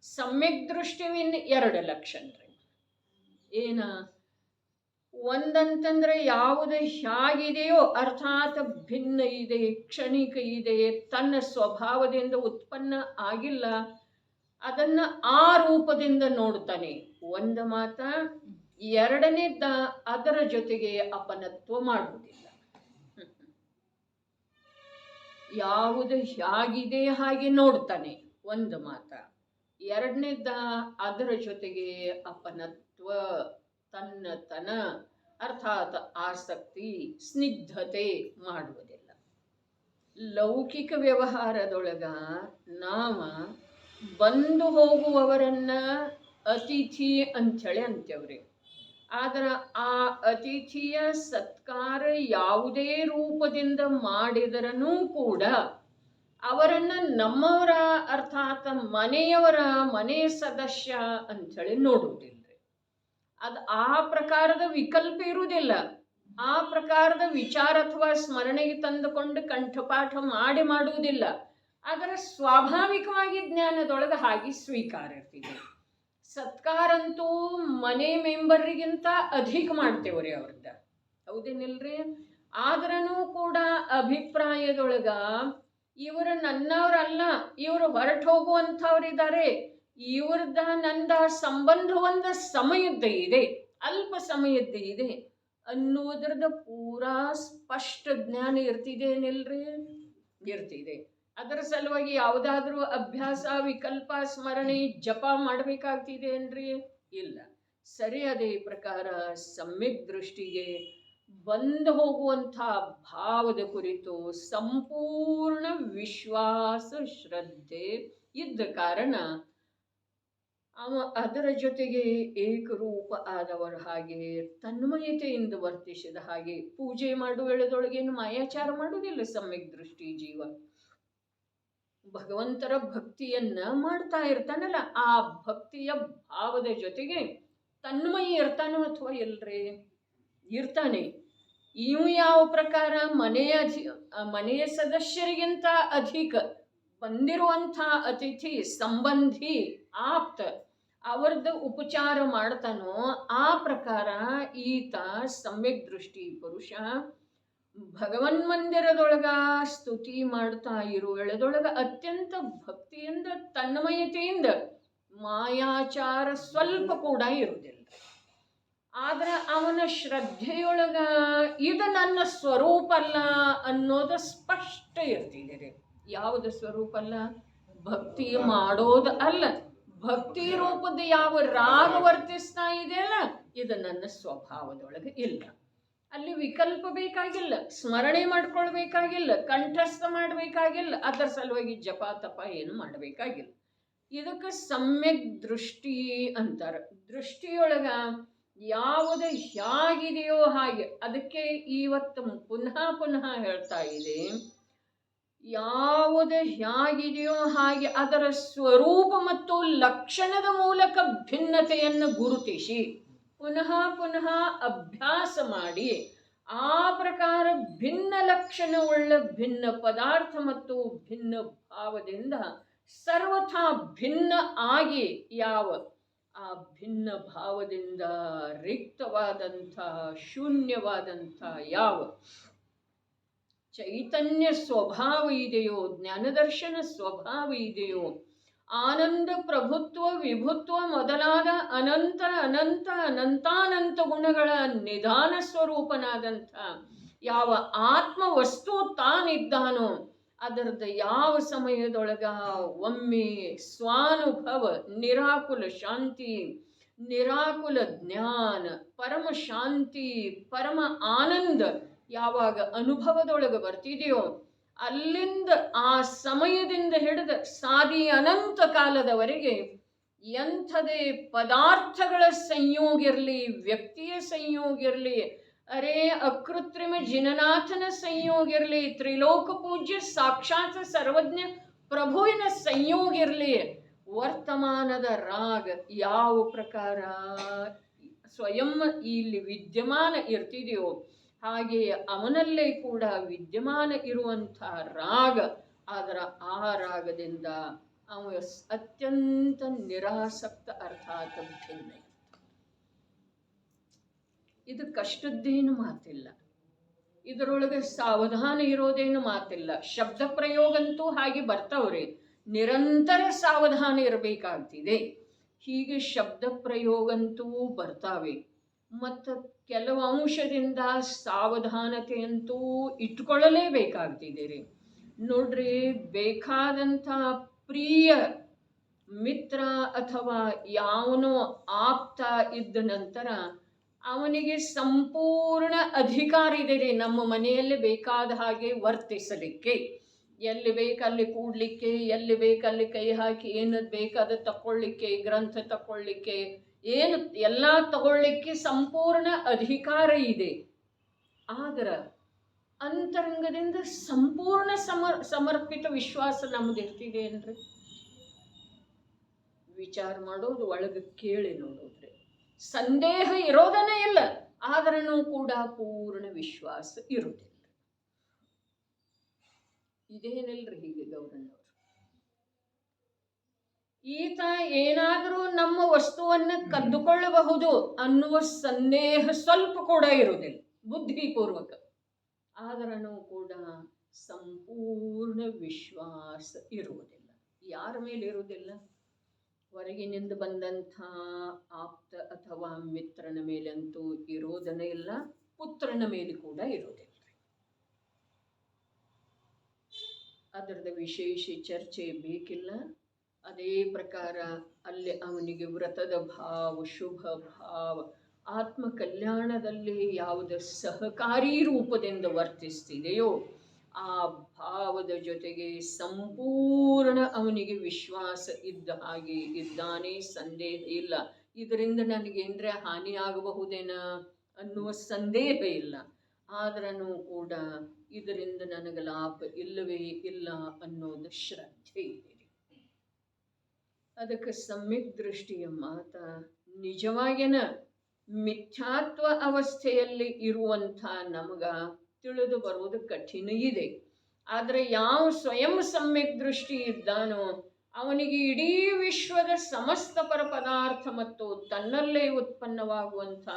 ಸಮ್ಯಕ್ ದೃಷ್ಟಿವಿನ ಎರಡು ಲಕ್ಷಣ ರೀ. ಏನ? ಒಂದಂತಂದ್ರೆ ಯಾವುದು ಹೇಗಿದೆಯೋ ಅರ್ಥಾತ್ ಭಿನ್ನ ಇದೆ, ಕ್ಷಣಿಕ ಇದೆ, ತನ್ನ ಸ್ವಭಾವದಿಂದ ಉತ್ಪನ್ನ ಆಗಿಲ್ಲ, ಅದನ್ನ ಆ ರೂಪದಿಂದ ನೋಡ್ತಾನೆ, ಒಂದು ಮಾತ. ಎರಡನೇದ್ದ ಅದರ ಜೊತೆಗೆ ಅಪನತ್ವ ಮಾಡುವುದಿಲ್ಲ. ಯಾವುದು ಹೇಗಿದೆ ಹಾಗೆ ನೋಡ್ತಾನೆ, ಒಂದು ಮಾತ. ಎರಡನೇದ್ದ ಅದರ ಜೊತೆಗೆ ಅಪನತ್ವ, ತನ್ನತನ ಅರ್ಥಾತ್ ಆಸಕ್ತಿ ಸ್ನಿಗ್ಧತೆ ಮಾಡುವುದಿಲ್ಲ. ಲೌಕಿಕ ವ್ಯವಹಾರದೊಳಗ ನಾವ ಬಂದು ಹೋಗುವವರನ್ನ ಅತಿಥಿ ಅಂಥೇಳಿ ಅಂತೇವ್ರಿ. ಆದ್ರೆ ಆ ಅತಿಥಿಯ ಸತ್ಕಾರ ಯಾವುದೇ ರೂಪದಿಂದ ಮಾಡಿದರನೂ ಕೂಡ ಅವರನ್ನ ನಮ್ಮವರ ಅರ್ಥಾತ್ ಮನೆಯವರ, ಮನೆ ಸದಸ್ಯ ಅಂಥೇಳಿ ನೋಡುವುದಿಲ್ಲ. ಅದು ಆ ಪ್ರಕಾರದ ವಿಕಲ್ಪ ಇರುವುದಿಲ್ಲ, ಆ ಪ್ರಕಾರದ ವಿಚಾರ ಅಥವಾ ಸ್ಮರಣೆಗೆ ತಂದುಕೊಂಡು ಕಂಠಪಾಠ ಮಾಡುವುದಿಲ್ಲ. ಅದರ ಸ್ವಾಭಾವಿಕವಾಗಿ ಜ್ಞಾನದೊಳಗೆ ಹಾಗೆ ಸ್ವೀಕಾರ ಇರ್ತಿದೆ. ಸತ್ಕಾರಂತೂ ಮನೆ ಮೆಂಬರ್ರಿಗಿಂತ ಅಧಿಕ ಮಾಡ್ತೇವ್ರಿ ಅವ್ರದ್ದು, ಹೌದೇನಿಲ್ರಿ? ಆದ್ರೂ ಕೂಡ ಅಭಿಪ್ರಾಯದೊಳಗ ಇವರು ನನ್ನವ್ರಲ್ಲ, ಇವರು ಹೊರಟು ಹೋಗುವಂಥವ್ರಿದ್ದಾರೆ, ಇವ್ರದ ನಂದ ಸಂಬಂಧ ಒಂದು ಸಮಯದ್ದ ಇದೆ, ಅಲ್ಪ ಸಮಯದ್ದೇ ಇದೆ ಅನ್ನುವುದ್ರದ ಪೂರಾ ಸ್ಪಷ್ಟ ಜ್ಞಾನ ಇರ್ತಿದೇನಿಲ್ರಿ? ಇರ್ತಿದೆ. ಅದರ ಸಲುವಾಗಿ ಯಾವುದಾದ್ರೂ ಅಭ್ಯಾಸ, ವಿಕಲ್ಪ, ಸ್ಮರಣೆ, ಜಪ ಮಾಡಬೇಕಾಗ್ತಿದೆ ಏನ್ರಿ? ಇಲ್ಲ. ಸರಿ. ಅದೇ ಪ್ರಕಾರ ಸಮ್ಯಕ್ ದೃಷ್ಟಿಗೆ ಬಂದು ಹೋಗುವಂಥ ಭಾವದ ಕುರಿತು ಸಂಪೂರ್ಣ ವಿಶ್ವಾಸ ಶ್ರದ್ಧೆ ಇದ್ದ ಕಾರಣ ಅದರ ಜೊತೆಗೆ ಏಕರೂಪ ಆದವರ ಹಾಗೆ ತನ್ಮಯತೆಯಿಂದ ವರ್ತಿಸಿದ ಹಾಗೆ ಪೂಜೆ ಮಾಡುವೆಳದೊಳಗೇನು ಮಾಯಾಚಾರ ಮಾಡುವುದಿಲ್ಲ ಸಮ್ಯಕ್ ದೃಷ್ಟಿ ಜೀವ. ಭಗವಂತರ ಭಕ್ತಿಯನ್ನ ಮಾಡ್ತಾ ಇರ್ತಾನಲ್ಲ, ಆ ಭಕ್ತಿಯ ಭಾವದ ಜೊತೆಗೆ ತನ್ಮಯ ಇರ್ತಾನೋ ಅಥವಾ ಇಲ್ರೇ? ಇರ್ತಾನೆ. ಇವು ಯಾವ ಪ್ರಕಾರ ಮನೆಯ ಸದಸ್ಯರಿಗಿಂತ ಅಧಿಕ ಬಂದಿರುವಂಥ ಅತಿಥಿ ಸಂಬಂಧಿ ಆಪ್ತ ಅವರದ್ದು ಉಪಚಾರ ಮಾಡ್ತಾನೋ ಆ ಪ್ರಕಾರ ಈತ ಸಮ್ಯಕ್ ದೃಷ್ಟಿ ಪುರುಷ ಭಗವನ್ ಮಂದಿರದೊಳಗ ಸ್ತುತಿ ಮಾಡ್ತಾ ಇರುವೆಳದೊಳಗ ಅತ್ಯಂತ ಭಕ್ತಿಯಿಂದ ತನ್ಮಯತೆಯಿಂದ ಮಾಯಾಚಾರ ಸ್ವಲ್ಪ ಕೂಡ ಇರುವುದಿಲ್ಲ. ಆದ್ರೆ ಅವನ ಶ್ರದ್ಧೆಯೊಳಗ ಇದು ನನ್ನ ಸ್ವರೂಪ ಅಲ್ಲ ಅನ್ನೋದು ಸ್ಪಷ್ಟ ಇರ್ತಿದೆ. ಯಾವುದು ಸ್ವರೂಪ ಅಲ್ಲ? ಭಕ್ತಿ ಮಾಡೋದು ಅಲ್ಲ. ಭಕ್ತಿ ರೂಪದ ಯಾವ ರಾಗ ವರ್ತಿಸ್ತಾ ಇದೆಯಲ್ಲ, ಇದು ನನ್ನ ಸ್ವಭಾವದೊಳಗೆ ಇಲ್ಲ. ಅಲ್ಲಿ ವಿಕಲ್ಪ ಬೇಕಾಗಿಲ್ಲ, ಸ್ಮರಣೆ ಮಾಡ್ಕೊಳ್ಬೇಕಾಗಿಲ್ಲ, ಕಂಠಸ್ಥ ಮಾಡಬೇಕಾಗಿಲ್ಲ, ಅದರ ಸಲುವಾಗಿ ಜಪ ತಪ ಏನು ಮಾಡಬೇಕಾಗಿಲ್ಲ. ಇದಕ್ಕೆ ಸಮ್ಯಕ್ ದೃಷ್ಟಿ ಅಂತಾರೆ. ದೃಷ್ಟಿಯೊಳಗ ಯಾವುದು ಹೇಗಿದೆಯೋ ಹಾಗೆ, ಅದಕ್ಕೆ ಇವತ್ತು ಪುನಃ ಪುನಃ ಹೇಳ್ತಾ ಇದೆ, ಯಾವುದು ಹೇಗಿದೆಯೋ ಹಾಗೆ ಅದರ ಸ್ವರೂಪ ಮತ್ತು ಲಕ್ಷಣದ ಮೂಲಕ ಭಿನ್ನತೆಯನ್ನು ಗುರುತಿಸಿ ಪುನಃ ಪುನಃ ಅಭ್ಯಾಸ ಮಾಡಿ ಆ ಪ್ರಕಾರ ಭಿನ್ನ ಲಕ್ಷಣವುಳ್ಳ ಭಿನ್ನ ಪದಾರ್ಥ ಮತ್ತು ಭಿನ್ನ ಭಾವದಿಂದ ಸರ್ವಥಾ ಭಿನ್ನ ಆಗಿ ಯಾವ ಆ ಭಿನ್ನ ಭಾವದಿಂದ ರಿಕ್ತವಾದಂಥ ಶೂನ್ಯವಾದಂಥ ಯಾವ ಚೈತನ್ಯ ಸ್ವಭಾವ ಇದೆಯೋ, ಜ್ಞಾನದರ್ಶನ ಸ್ವಭಾವ ಇದೆಯೋ, ಆನಂದ ಪ್ರಭುತ್ವ ವಿಭುತ್ವ ಮೊದಲಾದ ಅನಂತ ಅನಂತ ಅನಂತಾನಂತ ಗುಣಗಳ ನಿಧಾನ ಸ್ವರೂಪನಾದಂಥ ಯಾವ ಆತ್ಮ ವಸ್ತು ತಾನಿದ್ದಾನೋ ಅದರದ ಯಾವ ಸಮಯದೊಳಗ ಒಮ್ಮೆ ಸ್ವಾನುಭವ ನಿರಾಕುಲ ಶಾಂತಿ ನಿರಾಕುಲ ಜ್ಞಾನ ಪರಮ ಶಾಂತಿ ಪರಮ ಆನಂದ ಯಾವಾಗ ಅನುಭವದೊಳಗೆ ಬರ್ತಿದೆಯೋ ಅಲ್ಲಿಂದ ಆ ಸಮಯದಿಂದ ಹಿಡಿದ ಸಾದಿ ಅನಂತ ಕಾಲದವರೆಗೆ ಎಂಥದೇ ಪದಾರ್ಥಗಳ ಸಂಯೋಗ ಇರಲಿ, ವ್ಯಕ್ತಿಯ ಸಂಯೋಗ ಇರಲಿ, ಅರೇ ಅಕೃತ್ರಿಮ ಜಿನನಾಥನ ಸಂಯೋಗ ಇರಲಿ, ತ್ರಿಲೋಕ ಪೂಜ್ಯ ಸಾಕ್ಷಾತ್ ಸರ್ವಜ್ಞ ಪ್ರಭುವಿನ ಸಂಯೋಗ ಇರಲಿ, ವರ್ತಮಾನದ ರಾಗ ಯಾವ ಪ್ರಕಾರ ಸ್ವಯಂ ಇಲ್ಲಿ ವಿದ್ಯಮಾನ ಇರ್ತಿದೆಯೋ ಹಾಗೆಯೇ ಅವನಲ್ಲೇ ಕೂಡ ವಿದ್ಯಮಾನ ಇರುವಂಥ ರಾಗ, ಅದರ ಆ ರಾಗದಿಂದ ಅವ ಅತ್ಯಂತ ನಿರಾಸಕ್ತ ಅರ್ಥಾತ್ ಭಿನ್ನ. ಇದು ಕಷ್ಟದ್ದೇನು ಮಾತಿಲ್ಲ, ಇದರೊಳಗೆ ಸಾವಧಾನ ಇರೋದೇನು ಮಾತಿಲ್ಲ. ಶಬ್ದ ಪ್ರಯೋಗಂತೂ ಹಾಗೆ ಬರ್ತಾವ್ರಿ, ನಿರಂತರ ಸಾವಧಾನ ಇರಬೇಕಾಗ್ತಿದೆ. ಹೀಗೆ ಶಬ್ದ ಪ್ರಯೋಗಂತೂ ಬರ್ತಾವೆ. ಮತ್ತು ಕೆಲವು ಅಂಶದಿಂದ ಸಾವಧಾನತೆಯಂತೂ ಇಟ್ಕೊಳ್ಳಲೇಬೇಕಾಗ್ತಿದೆ. ನೋಡ್ರಿ, ಬೇಕಾದಂಥ ಪ್ರಿಯ ಮಿತ್ರ ಅಥವಾ ಯಾವನೋ ಆಪ್ತ ಇದ್ದ ನಂತರ ಅವನಿಗೆ ಸಂಪೂರ್ಣ ಅಧಿಕಾರ ಇದೆ ನಮ್ಮ ಮನೆಯಲ್ಲಿ ಬೇಕಾದ ಹಾಗೆ ವರ್ತಿಸಲಿಕ್ಕೆ. ಎಲ್ಲಿ ಬೇಕಲ್ಲಿ ಕೂಡ್ಲಿಕ್ಕೆ, ಎಲ್ಲಿ ಬೇಕಲ್ಲಿ ಕೈ ಹಾಕಿ ಏನದು ಬೇಕಾದ ತಗೊಳ್ಳಿಕ್ಕೆ, ಗ್ರಂಥ ತಗೊಳ್ಳಿಕ್ಕೆ, ಏನು ಎಲ್ಲ ತಗೊಳ್ಳಿಕ್ಕೆ ಸಂಪೂರ್ಣ ಅಧಿಕಾರ ಇದೆ. ಆದ್ರೆ ಅಂತರಂಗದಿಂದ ಸಂಪೂರ್ಣ ಸಮರ್ಪಿತ ವಿಶ್ವಾಸ ನಮ್ದಿರ್ತಿದೆ ಏನ್ರಿ? ವಿಚಾರ ಮಾಡೋದು, ಒಳಗೆ ಕೇಳಿ ನೋಡೋದ್ರಿ. ಸಂದೇಹ ಇರೋದನೇ ಇಲ್ಲ, ಆದ್ರೂ ಕೂಡ ಪೂರ್ಣ ವಿಶ್ವಾಸ ಇರುವುದಿಲ್ಲ. ಇದೇನಿಲ್ರಿ ಹೀಗೆ ಗೌರಣ್ಣವ್ರು. ಈತ ಏನಾದರೂ ನಮ್ಮ ವಸ್ತುವನ್ನು ಕದ್ದುಕೊಳ್ಳಬಹುದು ಅನ್ನುವ ಸಂದೇಹ ಸ್ವಲ್ಪ ಕೂಡ ಇರುವುದಿಲ್ಲ ಬುದ್ಧಿಪೂರ್ವಕ. ಆದ್ರೂ ಕೂಡ ಸಂಪೂರ್ಣ ವಿಶ್ವಾಸ ಇರುವುದಿಲ್ಲ. ಯಾರ ಮೇಲೆ ಇರುವುದಿಲ್ಲ? ಹೊರಗಿನಿಂದ ಬಂದಂಥ ಆಪ್ತ ಅಥವಾ ಮಿತ್ರನ ಮೇಲಂತೂ ಇರೋದನ್ನೇ ಇಲ್ಲ, ಪುತ್ರನ ಮೇಲೆ ಕೂಡ ಇರೋದಿಲ್ಲ. ಅದರದ ವಿಶೇಷ ಚರ್ಚೆ ಬೇಕಿಲ್ಲ. ಅದೇ ಪ್ರಕಾರ ಅಲ್ಲಿ ಅವನಿಗೆ ವ್ರತದ ಭಾವ, ಶುಭ ಭಾವ, ಆತ್ಮ ಕಲ್ಯಾಣದಲ್ಲಿ ಯಾವುದು ಸಹಕಾರಿ ರೂಪದಿಂದ ವರ್ತಿಸ್ತಿದೆಯೋ ಆ ಭಾವದ ಜೊತೆಗೆ ಸಂಪೂರ್ಣ ಅವನಿಗೆ ವಿಶ್ವಾಸ ಇದ್ದ ಹಾಗೆ ಇದ್ದಾನೆ, ಸಂದೇಹ ಇಲ್ಲ. ಇದರಿಂದ ನನಗೇನರ ಹಾನಿ ಆಗಬಹುದೇನ ಅನ್ನುವ ಸಂದೇಹ ಇಲ್ಲ. ಆದ್ರೂ ಕೂಡ ಇದರಿಂದ ನನಗೆ ಲಾಭ ಇಲ್ಲವೇ ಇಲ್ಲ ಅನ್ನೋದು ಶ್ರದ್ಧೆ ಇದೆ. ಅದಕ್ಕೆ ಸಮ್ಯಕ್ ದೃಷ್ಟಿಯ ಮಾತ ನಿಜವಾಗಿನ ಮಿಥ್ಯಾತ್ವ ಅವಸ್ಥೆಯಲ್ಲಿ ಇರುವಂಥ ನಮಗ ತಿಳಿದು ಬರುವುದು ಕಠಿಣ ಇದೆ. ಆದರೆ ಯಾವ ಸ್ವಯಂ ಸಮ್ಯಕ್ ದೃಷ್ಟಿ ಇದ್ದಾನೋ ಅವನಿಗೆ ಇಡೀ ವಿಶ್ವದ ಸಮಸ್ತ ಪರಪದಾರ್ಥ ಮತ್ತು ತನ್ನಲ್ಲೇ ಉತ್ಪನ್ನವಾಗುವಂಥ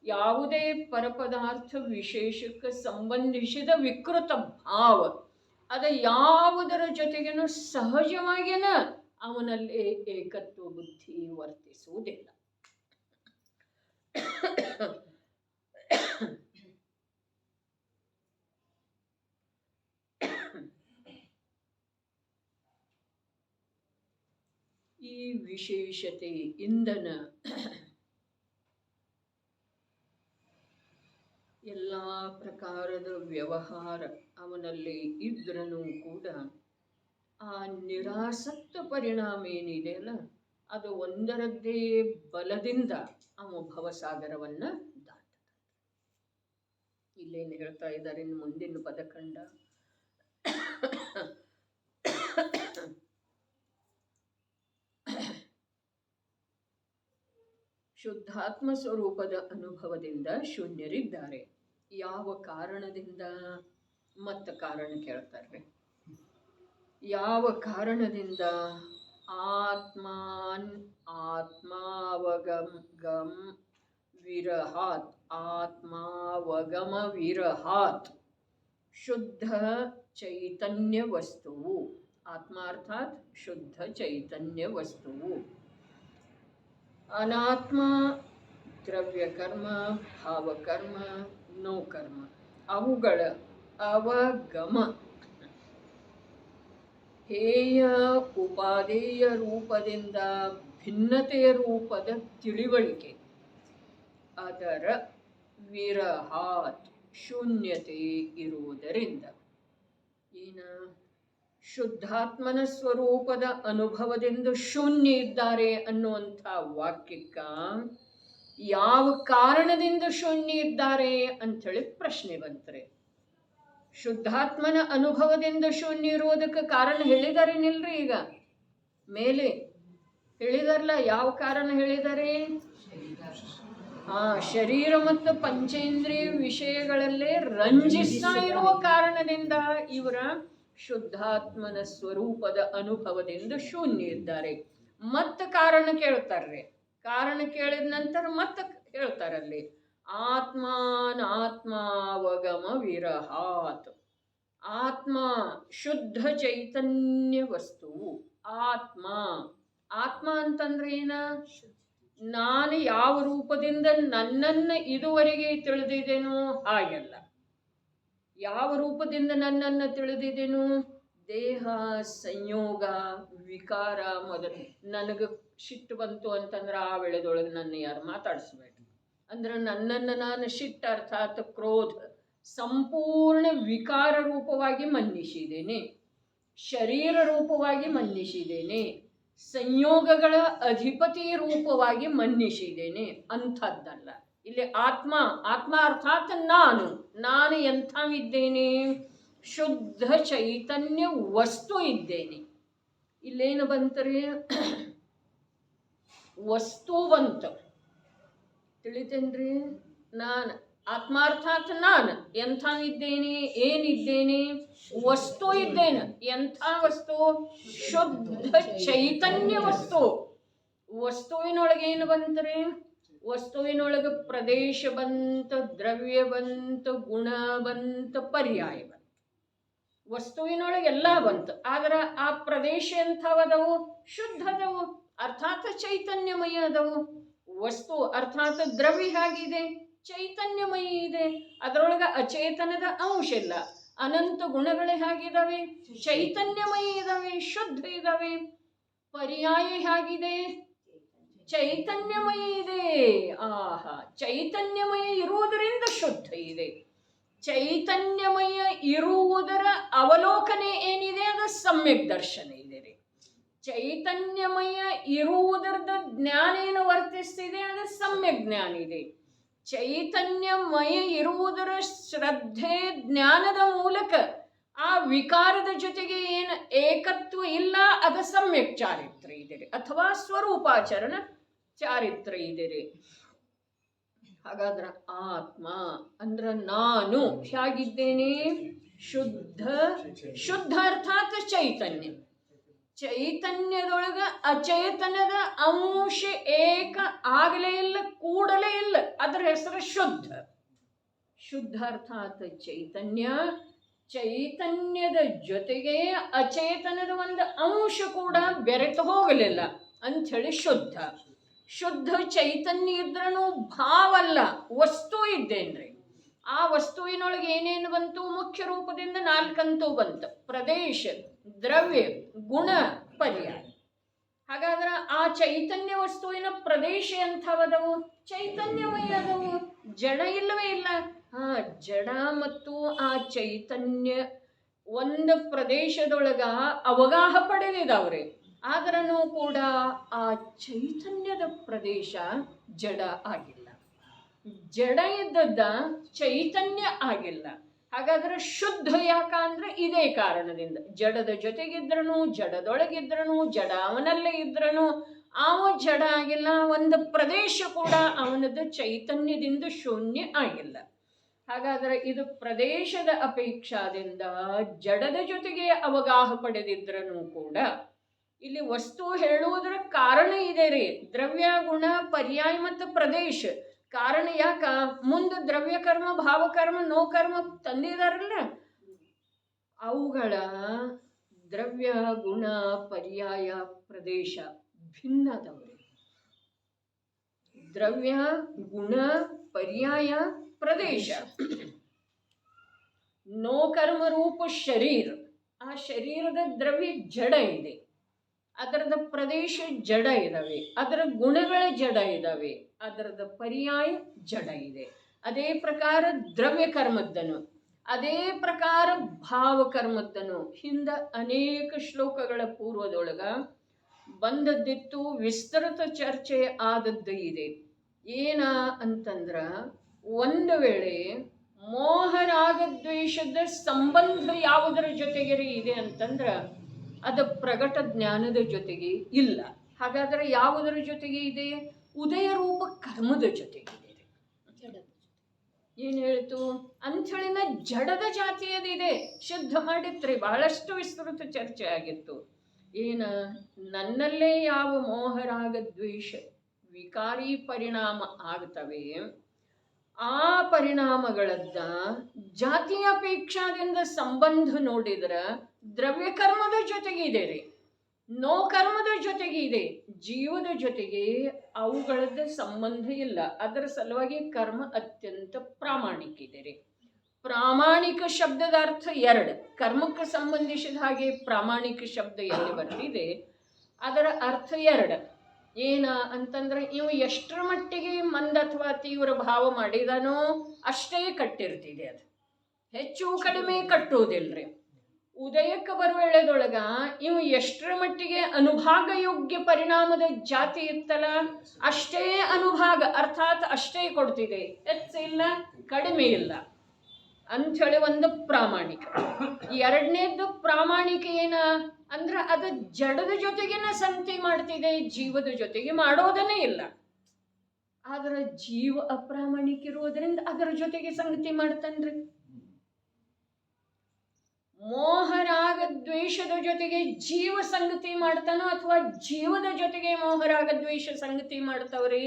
ಯಾವುದೇ ಪರಪದಾರ್ಥ ವಿಶೇಷಕ್ಕೆ ಸಂಬಂಧಿಸಿದ ವಿಕೃತ ಭಾವ ಅದ ಯಾವುದರ ಜೊತೆಗೇನು ಸಹಜವಾಗಿನ ಅವನಲ್ಲಿ ಏಕತ್ವ ಬುದ್ಧಿ ವರ್ತಿಸುವುದಿಲ್ಲ. ಈ ವಿಶೇಷತೆ ಇಂಧನ ಎಲ್ಲ ಪ್ರಕಾರದ ವ್ಯವಹಾರ ಅವನಲ್ಲಿ ಇದ್ರೂ ಕೂಡ ಆ ನಿರಾಸಕ್ತ ಪರಿಣಾಮ ಏನಿದೆಯಲ್ಲ ಅದು ಒಂದರದ್ದೇ ಬಲದಿಂದ ಅವ ಭವಸಾಗರವನ್ನು ದಾಟ. ಇಲ್ಲೇನು ಹೇಳ್ತಾ ಇದ್ದಾರೆ ಇನ್ನು ಮುಂದಿನ ಪದಖಂಡ. ಶುದ್ಧಾತ್ಮ ಸ್ವರೂಪದ ಅನುಭವದಿಂದ ಶೂನ್ಯರಿದ್ದಾರೆ. ಯಾವ ಕಾರಣದಿಂದ? ಮತ್ತ ಕಾರಣ ಕೇಳ್ತಾರೆ. ಯಾವ ಕಾರಣದಿಂದ? ಆತ್ಮಾನ್ ಆತ್ಮಾವಗಮ ವಿರಹಾತ್ ಆತ್ಮಾವಗಮ ವಿರಹಾತ್ ಶುದ್ಧ ಚೈತನ್ಯ ವಸ್ತುವು. ಆತ್ಮ ಅರ್ಥಾತ್ ಶುದ್ಧ ಚೈತನ್ಯ ವಸ್ತುವು. ಅನಾತ್ಮ ದ್ರವ್ಯಕರ್ಮ ಭಾವಕರ್ಮ ನೋ ಕರ್ಮ ಅವುಗಳ ಅವಗಮ ಹೇಯ ಉಪಾದೇಯ ರೂಪದಿಂದ ಭಿನ್ನತೆಯ ರೂಪದ ತಿಳಿವಳಿಕೆ ಅದರ ವಿರಹಾತ್ ಶೂನ್ಯತೆ ಇರುವುದರಿಂದ. ಏನ? ಶುದ್ಧಾತ್ಮನ ಸ್ವರೂಪದ ಅನುಭವದಿಂದ ಶೂನ್ಯ ಇದ್ದಾರೆ ಅನ್ನುವಂಥ ವಾಕ್ಯಕ್ಕ ಯಾವ ಕಾರಣದಿಂದ ಶೂನ್ಯ ಇದ್ದಾರೆ ಅಂಥೇಳಿ ಪ್ರಶ್ನೆ ಬಂತಾರೆ. ಶುದ್ಧಾತ್ಮನ ಅನುಭವದಿಂದ ಶೂನ್ಯ ಇರುವುದಕ್ಕೆ ಕಾರಣ ಹೇಳಿದಾರೇನಿಲ್ರಿ? ಈಗ ಮೇಲೆ ಹೇಳಿದಾರಲ್ಲ, ಯಾವ ಕಾರಣ ಹೇಳಿದ್ದಾರೆ? ಶರೀರ ಮತ್ತು ಪಂಚೇಂದ್ರಿಯ ವಿಷಯಗಳಲ್ಲೇ ರಂಜಿಸ್ತಾ ಇರುವ ಕಾರಣದಿಂದ ಇವರ ಶುದ್ಧಾತ್ಮನ ಸ್ವರೂಪದ ಅನುಭವದಿಂದ ಶೂನ್ಯ ಇದ್ದಾರೆ. ಮತ್ತೆ ಕಾರಣ ಕೇಳ್ತಾರ್ರಿ. ಕಾರಣ ಕೇಳಿದ ನಂತರ ಮತ್ತೆ ಹೇಳ್ತಾರಲ್ಲಿ ಆತ್ಮಾನಾತ್ಮಾವಗಮ ವಿರಹಾತ್. ಆತ್ಮ ಶುದ್ಧ ಚೈತನ್ಯ ವಸ್ತುವು. ಆತ್ಮ ಆತ್ಮ ಅಂತಂದ್ರೆ ಏನ? ನಾನು ಯಾವ ರೂಪದಿಂದ ನನ್ನನ್ನು ಇದುವರೆಗೆ ತಿಳಿದಿದ್ದೇನೋ ಹಾಗೆಲ್ಲ. ಯಾವ ರೂಪದಿಂದ ನನ್ನನ್ನು ತಿಳಿದಿದ್ದೇನು? ದೇಹ ಸಂಯೋಗ ವಿಕಾರ ಮೊದಲು. ನನಗೆ ಸಿಟ್ಟು ಬಂತು ಅಂತಂದ್ರೆ ಆ ವೇಳೆದೊಳಗೆ ನನ್ನ ಯಾರು ಮಾತಾಡಿಸ್ಬೇಕು ಅಂದ್ರೆ ನನ್ನನ್ನು ನಾನು ಸಿಟ್ಟು ಅರ್ಥಾತ್ ಕ್ರೋಧ ಸಂಪೂರ್ಣ ವಿಕಾರ ರೂಪವಾಗಿ ಮನ್ನಿಸಿದ್ದೇನೆ, ಶರೀರ ರೂಪವಾಗಿ ಮನ್ನಿಸಿದ್ದೇನೆ, ಸಂಯೋಗಗಳ ಅಧಿಪತಿ ರೂಪವಾಗಿ ಮನ್ನಿಸಿದ್ದೇನೆ ಅಂಥದ್ದಲ್ಲ. ಇಲ್ಲಿ ಆತ್ಮ ಆತ್ಮ ಅರ್ಥಾತ್ ನಾನು ಎಂಥವಿದ್ದೇನೆ? ಶುದ್ಧ ಚೈತನ್ಯ ವಸ್ತು ಇದ್ದೇನೆ. ಇಲ್ಲೇನು ಬಂತರಿ? ವಸ್ತು ಬಂತ. ತಿಳಿತೇನ್ರಿ? ನಾನು ಆತ್ಮಾರ್ಥಾತ್ ನಾನು ಎಂಥವಿದ್ದೇನೆ? ಏನಿದ್ದೇನೆ? ವಸ್ತು ಇದ್ದೇನೆ. ಎಂಥ ವಸ್ತು? ಶುದ್ಧ ಚೈತನ್ಯ ವಸ್ತು. ವಸ್ತುವಿನೊಳಗೆ ಏನು ಬಂತರಿ? ವಸ್ತುವಿನೊಳಗೆ ಪ್ರದೇಶ ಬಂತ, ದ್ರವ್ಯ ಬಂತ, ಗುಣ ಬಂತ, ಪರ್ಯಾಯ ಬಂತ. ವಸ್ತುವಿನೊಳಗೆ ಎಲ್ಲ ಬಂತು. ಆದ್ರೆ ಆ ಪ್ರದೇಶ ಎಂಥವದವು? ಶುದ್ಧದವು ಅರ್ಥಾತ್ ಚೈತನ್ಯಮಯ ಅದವು. ವಸ್ತು ಅರ್ಥಾತ್ ದ್ರವ್ಯ ಹೇಗಿದೆ? ಚೈತನ್ಯಮಯ ಇದೆ. ಅದರೊಳಗೆ ಅಚೇತನದ ಅಂಶ ಇಲ್ಲ. ಅನಂತ ಗುಣಗಳು ಹೇಗಿದ್ದಾವೆ? ಚೈತನ್ಯಮಯ ಇದ್ದಾವೆ, ಶುದ್ಧ ಇದ್ದಾವೆ. ಪರ್ಯಾಯ ಹೇಗಿದೆ? ಚೈತನ್ಯಮಯ ಇದೆ. ಆಹಾ, ಚೈತನ್ಯಮಯ ಇರುವುದರಿಂದ ಶುದ್ಧ ಇದೆ. ಚೈತನ್ಯಮಯ ಇರುವುದರ ಅವಲೋಕನೆ ಏನಿದೆ ಅದು ಸಮ್ಯಕ್ ದರ್ಶನ ಇದೆ ರೀ. ಚೈತನ್ಯಮಯ ಇರುವುದರದ ಜ್ಞಾನ ಏನು ವರ್ತಿಸ್ತಿದೆ ಅದು ಸಮ್ಯಕ್ ಜ್ಞಾನ ಇದೆ. ಚೈತನ್ಯಮಯ ಇರುವುದರ ಶ್ರದ್ಧೆ ಜ್ಞಾನದ ಮೂಲಕ ಆ ವಿಕಾರದ ಜೊತೆಗೆ ಏನು ಏಕತ್ವ ಇಲ್ಲ ಅದು ಸಮ್ಯಕ್ ಚಾರಿತ್ರ್ಯ ಇದೆ ರೀ, ಅಥವಾ ಸ್ವರೂಪಾಚರಣ ಚಾರಿತ್ರ್ಯ ಇದೆ ರೀ. ಹಾಗಾದ್ರೆ ಆತ್ಮ ಅಂದ್ರ ನಾನು ಹೇಗಿದ್ದೇನೆ? ಶುದ್ಧ. ಶುದ್ಧ ಅರ್ಥಾತ್ ಚೈತನ್ಯ. ಚೈತನ್ಯದೊಳಗ ಅಚೇತನದ ಅಂಶ ಏಕ ಆಗಲೇ ಇಲ್ಲ, ಕೂಡಲೇ ಇಲ್ಲ. ಅದರ ಹೆಸರು ಶುದ್ಧ. ಶುದ್ಧ ಅರ್ಥಾತ್ ಚೈತನ್ಯ. ಚೈತನ್ಯದ ಜೊತೆಗೆ ಅಚೇತನದ ಒಂದು ಅಂಶ ಕೂಡ ಬೆರೆತು ಹೋಗಲಿಲ್ಲ ಅಂಥೇಳಿ ಶುದ್ಧ. ಶುದ್ಧ ಚೈತನ್ಯ ಇದ್ರೂ ಭಾವ ಅಲ್ಲ, ವಸ್ತು ಇದ್ದೇನ್ರಿ. ಆ ವಸ್ತುವಿನೊಳಗೆ ಏನೇನು ಬಂತು? ಮುಖ್ಯ ರೂಪದಿಂದ 4 ಅಂತೂ ಬಂತು: ಪ್ರದೇಶ, ದ್ರವ್ಯ, ಗುಣ, ಪರ್ಯಾಯ. ಹಾಗಾದ್ರೆ ಆ ಚೈತನ್ಯ ವಸ್ತುವಿನ ಪ್ರದೇಶ ಎಂಥವದವು? ಚೈತನ್ಯವೇ ಅದವು, ಜಡ ಇಲ್ಲವೇ ಇಲ್ಲ. ಜಡ ಮತ್ತು ಆ ಚೈತನ್ಯ ಒಂದು ಪ್ರದೇಶದೊಳಗ ಅವಗಾಹ ಪಡೆದಿದ್ದಾವ್ರಿ. ಆದ್ರೂ ಕೂಡ ಆ ಚೈತನ್ಯದ ಪ್ರದೇಶ ಜಡ ಆಗಿಲ್ಲ. ಜಡ ಇದ್ದದ್ದ ಚೈತನ್ಯ ಆಗಿಲ್ಲ. ಹಾಗಾದ್ರೆ ಶುದ್ಧ ಯಾಕಂದ್ರೆ ಇದೇ ಕಾರಣದಿಂದ. ಜಡದ ಜೊತೆಗಿದ್ರನು, ಜಡದೊಳಗಿದ್ರನು, ಜಡ ಅವನಲ್ಲೇ ಇದ್ರನು ಅವ ಜಡ ಆಗಿಲ್ಲ. ಒಂದು ಪ್ರದೇಶ ಕೂಡ ಅವನದ್ದು ಚೈತನ್ಯದಿಂದ ಶೂನ್ಯ ಆಗಿಲ್ಲ. ಹಾಗಾದ್ರೆ ಇದು ಪ್ರದೇಶದ ಅಪೇಕ್ಷಾದಿಂದ ಜಡದ ಜೊತೆಗೆ ಅವಗಾಹ ಪಡೆದಿದ್ರನು ಕೂಡ ಇಲ್ಲಿ ವಸ್ತು ಹೇಳುವುದರ ಕಾರಣ ಇದೆ ರೀ. ದ್ರವ್ಯ, ಗುಣ, ಪರ್ಯಾಯ ಮತ್ತು ಪ್ರದೇಶ. ಕಾರಣ ಯಾಕ? ಮುಂದೆ ದ್ರವ್ಯಕರ್ಮ, ಭಾವಕರ್ಮ, ನೋಕರ್ಮ ತಂದಿದಾರಲ್ಲ, ಅವುಗಳ ದ್ರವ್ಯ, ಗುಣ, ಪರ್ಯಾಯ, ಪ್ರದೇಶ ಭಿನ್ನದವ್ರಿ. ದ್ರವ್ಯ, ಗುಣ, ಪರ್ಯಾಯ, ಪ್ರದೇಶ. ನೋಕರ್ಮ ರೂಪ ಶರೀರ. ಆ ಶರೀರದ ದ್ರವ್ಯ ಜಡ ಇದೆ, ಅದರದ ಪ್ರದೇಶ ಜಡ ಇದಾವೆ, ಅದರ ಗುಣಗಳ ಜಡ ಇದಾವೆ, ಅದರದ ಪರ್ಯಾಯ ಜಡ ಇದೆ. ಅದೇ ಪ್ರಕಾರ ದ್ರವ್ಯ ಕರ್ಮದ್ದನು, ಅದೇ ಪ್ರಕಾರ ಭಾವಕರ್ಮದ್ದನು ಹಿಂದ ಅನೇಕ ಶ್ಲೋಕಗಳ ಪೂರ್ವದೊಳಗ ಬಂದದ್ದಿತ್ತು. ವಿಸ್ತೃತ ಚರ್ಚೆ ಆದದ್ದು ಇದೆ. ಏನ ಅಂತಂದ್ರ, ಒಂದು ವೇಳೆ ಮೋಹರಾಗದ್ವೇಷದ ಸಂಬಂಧ ಯಾವುದರ ಜೊತೆಗೆ ಇದೆ ಅಂತಂದ್ರ ಅದು ಪ್ರಗಟ ಜ್ಞಾನದ ಜೊತೆಗೆ ಇಲ್ಲ. ಹಾಗಾದ್ರೆ ಯಾವುದರ ಜೊತೆಗೆ ಇದೆ? ಉದಯ ರೂಪ ಕರ್ಮದ ಜೊತೆಗೆ ಇದೆ. ಏನ್ ಹೇಳ್ತು ಅಂಥೇಳಿನ ಜಡದ ಜಾತಿಯದಿದೆ. ಶುದ್ಧ ಮಾಡಿತ್ರಿ, ಬಹಳಷ್ಟು ವಿಸ್ತೃತ ಚರ್ಚೆ ಆಗಿತ್ತು. ಏನ, ನನ್ನಲ್ಲೇ ಯಾವ ಮೋಹರಾಗದ್ವೇಷ ವಿಕಾರಿ ಪರಿಣಾಮ ಆಗ್ತವೆ, ಆ ಪರಿಣಾಮಗಳದ್ದ ಜಾತಿಯ ಅಪೇಕ್ಷಾದಿಂದ ಸಂಬಂಧ ನೋಡಿದ್ರ ದ್ರವ್ಯ ಕರ್ಮದ ಜೊತೆಗೆ ಇದೆ ರೀ, ನೋ ಕರ್ಮದ ಜೊತೆಗೆ ಇದೆ. ಜೀವದ ಜೊತೆಗೆ ಅವುಗಳದ್ದ ಸಂಬಂಧ ಇಲ್ಲ. ಅದರ ಸಲುವಾಗಿ ಕರ್ಮ ಅತ್ಯಂತ ಪ್ರಾಮಾಣಿಕ ಇದೆ ರೀ. ಪ್ರಾಮಾಣಿಕ ಶಬ್ದದ ಅರ್ಥ 2. ಕರ್ಮಕ್ಕೆ ಸಂಬಂಧಿಸಿದ ಹಾಗೆ ಪ್ರಾಮಾಣಿಕ ಶಬ್ದ ಎಲ್ಲಿ ಬರ್ತಿದೆ ಅದರ ಅರ್ಥ 2. ಏನ ಅಂತಂದ್ರೆ, ಇವು ಎಷ್ಟರ ಮಟ್ಟಿಗೆ ಮಂದ ಅಥವಾ ತೀವ್ರ ಭಾವ ಮಾಡಿದಾನೋ ಅಷ್ಟೇ ಕಟ್ಟಿರ್ತಿದೆ. ಅದು ಹೆಚ್ಚು ಕಡಿಮೆ ಕಟ್ಟುವುದಿಲ್ರಿ. ಉದಯಕ್ಕೆ ಬರುವ ವೇಳೆದೊಳಗ ಇವು ಎಷ್ಟರ ಮಟ್ಟಿಗೆ ಅನುಭಾಗ ಯೋಗ್ಯ ಪರಿಣಾಮದ ಜಾತಿ ಇತ್ತಲ್ಲ ಅಷ್ಟೇ ಅನುಭಾಗ, ಅರ್ಥಾತ್ ಅಷ್ಟೇ ಕೊಡ್ತಿದೆ, ಹೆಚ್ಚಿಲ್ಲ ಕಡಿಮೆ ಇಲ್ಲ ಅಂಥೇಳಿ ಒಂದು ಪ್ರಾಮಾಣಿಕ. ಎರಡನೇದ್ದು ಪ್ರಾಮಾಣಿಕ ಏನ ಅಂದ್ರೆ ಅದು ಜಡದ ಜೊತೆಗೇನ ಸಂಗತಿ ಮಾಡ್ತಿದೆ, ಜೀವದ ಜೊತೆಗೆ ಮಾಡೋದನ್ನೇ ಇಲ್ಲ. ಆದ್ರೆ ಜೀವ ಅಪ್ರಾಮಾಣಿಕ ಇರುವುದರಿಂದ ಅದರ ಜೊತೆಗೆ ಸಂಗತಿ ಮಾಡ್ತಾನ್ರಿ. ಮೋಹರಾಗ ದ್ವೇಷದ ಜೊತೆಗೆ ಜೀವ ಸಂಗತಿ ಮಾಡ್ತಾನೋ ಅಥವಾ ಜೀವದ ಜೊತೆಗೆ ಮೋಹರಾಗ ದ್ವೇಷ ಸಂಗತಿ ಮಾಡ್ತಾವ್ರಿ?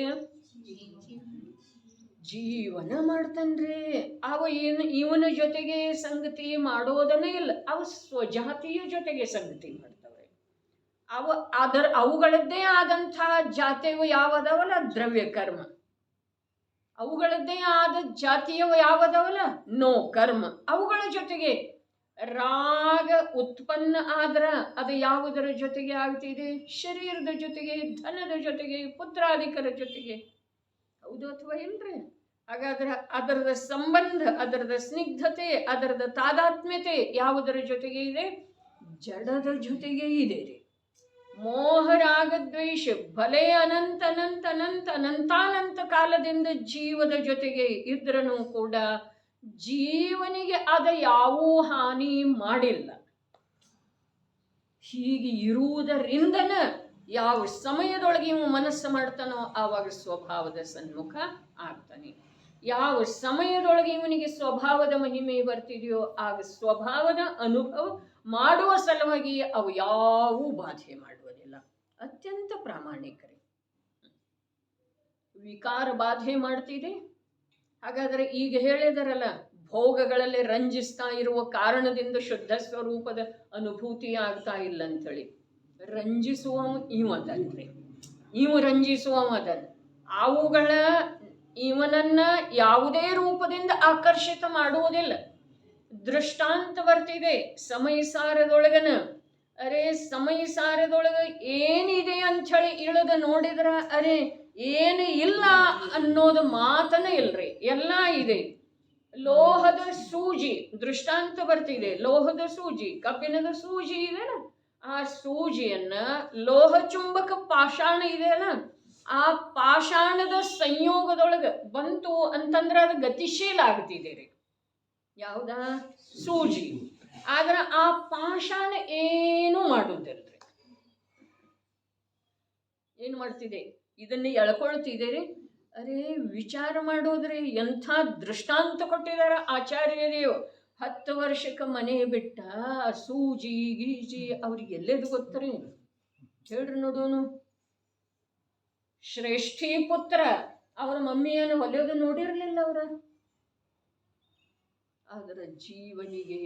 ಜೀವನ ಮಾಡ್ತಾನ್ರಿ. ಅವ ಇವನ ಜೊತೆಗೆ ಸಂಗತಿ ಮಾಡೋದನ್ನೇ ಇಲ್ಲ. ಅವ ಸ್ವಜಾತಿಯ ಜೊತೆಗೆ ಸಂಗತಿ ಮಾಡ್ತಾವ್ರಿ. ಅವುಗಳದ್ದೇ ಆದಂತಹ ಜಾತಿಯವು ಯಾವದವಲ್ಲ ದ್ರವ್ಯ ಕರ್ಮ, ಅವುಗಳದ್ದೇ ಆದ ಜಾತಿಯವು ಯಾವದವಲ್ಲ ನೋ ಕರ್ಮ. ಅವುಗಳ ಜೊತೆಗೆ ರಾಗ ಉತ್ಪನ್ನ ಆದ್ರ ಅದು ಯಾವುದರ ಜೊತೆಗೆ ಆಗ್ತಿದೆ? ಶರೀರದ ಜೊತೆಗೆ, ಧನದ ಜೊತೆಗೆ, ಪುತ್ರಾಧಿಕರ ಜೊತೆಗೆ. ಹೌದು ಅಥವಾ ಇಲ್ರಿ? ಹಾಗಾದ್ರೆ ಅದರದ ಸಂಬಂಧ, ಅದರದ ಸ್ನಿಗ್ಧತೆ, ಅದರದ ತಾದಾತ್ಮ್ಯತೆ ಯಾವುದರ ಜೊತೆಗೆ ಇದೆ? ಜಡದ ಜೊತೆಗೆ ಇದೆ ರೀ. ಮೋಹರಾಗದ್ವೇಷ ಭಲೆ ಅನಂತ ಅನಂತ ಅನಂತ ಅನಂತಾನಂತ ಕಾಲದಿಂದ ಜೀವದ ಜೊತೆಗೆ ಇದ್ರನು ಕೂಡ ಜೀವನಿಗೆ ಅದ ಯಾವ ಹಾನಿ ಮಾಡಿಲ್ಲ. ಹೀಗೆ ಇರುವುದರಿಂದನ ಯಾವ ಸಮಯದೊಳಗೆ ಇವು ಮನಸ್ಸು ಮಾಡ್ತಾನೋ ಆವಾಗ ಸ್ವಭಾವದ ಸನ್ಮುಖ ಆಗ್ತಾನೆ. ಯಾವ ಸಮಯದೊಳಗೆ ಇವನಿಗೆ ಸ್ವಭಾವದ ಮಹಿಮೆ ಬರ್ತಿದೆಯೋ ಆಗ ಸ್ವಭಾವದ ಅನುಭವ ಮಾಡುವ ಸಲುವಾಗಿ ಅವು ಯಾವೂ ಬಾಧೆ ಮಾಡುವುದಿಲ್ಲ. ಅತ್ಯಂತ ಪ್ರಾಮಾಣಿಕರೇ. ವಿಕಾರ ಬಾಧೆ ಮಾಡ್ತಿದೆ. ಹಾಗಾದ್ರೆ ಈಗ ಹೇಳಿದರಲ್ಲ, ಭೋಗಗಳಲ್ಲಿ ರಂಜಿಸ್ತಾ ಇರುವ ಕಾರಣದಿಂದ ಶುದ್ಧ ಸ್ವರೂಪದ ಅನುಭೂತಿ ಆಗ್ತಾ ಇಲ್ಲ ಅಂಥೇಳಿ. ರಂಜಿಸುವ ಇವದಲ್ರಿ, ಇವು ರಂಜಿಸುವದಲ್ಲ. ಅವುಗಳ ಇವನನ್ನ ಯಾವುದೇ ರೂಪದಿಂದ ಆಕರ್ಷಿತ ಮಾಡುವುದಿಲ್ಲ. ದೃಷ್ಟಾಂತ ಬರ್ತಿದೆ ಸಮಯಸಾರದೊಳಗನ. ಅರೆ ಸಮಯಸಾರದೊಳಗ ಏನಿದೆ ಅಂಥೇಳಿ ಇಳಿದು ನೋಡಿದ್ರ ಅರೆ ಏನು ಇಲ್ಲ ಅನ್ನೋದು ಮಾತನೇ ಇಲ್ರಿ, ಎಲ್ಲ ಇದೆ. ಲೋಹದ ಸೂಜಿ ದೃಷ್ಟಾಂತ ಬರ್ತಿದೆ. ಲೋಹದ ಸೂಜಿ, ಕಬ್ಬಿಣದ ಸೂಜಿ ಇದೆನ, ಆ ಸೂಜಿಯನ್ನ ಲೋಹ ಚುಂಬಕ ಪಾಷಾಣ ಇದೆಯಲ್ಲ, ಆ ಪಾಷಾಣದ ಸಂಯೋಗದೊಳಗ ಬಂತು ಅಂತಂದ್ರೆ ಅದು ಗತಿಶೀಲ ಆಗ್ತಿದೆ ರೀ. ಯಾವ್ದ? ಸೂಜಿ. ಆದ್ರೆ ಆ ಪಾಷಾಣ ಏನು ಮಾಡುವುದಿಲ್ರಿ. ಏನು ಮಾಡ್ತಿದೆ? ಇದನ್ನ ಎಳ್ಕೊಳ್ತಿದ್ದೀರಿ. ಅರೆ ವಿಚಾರ ಮಾಡೋದ್ರಿ, ಎಂಥ ದೃಷ್ಟಾಂತ ಕೊಟ್ಟಿದಾರ ಆಚಾರ್ಯರು. 10 ವರ್ಷಕ್ಕೆ ಮನೆ ಬಿಟ್ಟ ಸೂಜಿ ಗೀಜಿ ಅವ್ರಿಗೆ ಎಲ್ಲೆದು ಗೊತ್ತರಿ? ಹೇಳ್ರಿ ನೋಡೋನು. ಶ್ರೇಷ್ಠಿ ಪುತ್ರ ಅವರ ಮಮ್ಮಿಯನ್ನು ಹೊಲಿಯೋದು ನೋಡಿರಲಿಲ್ಲ ಅವರ. ಅದರ ಜೀವನಿಗೆ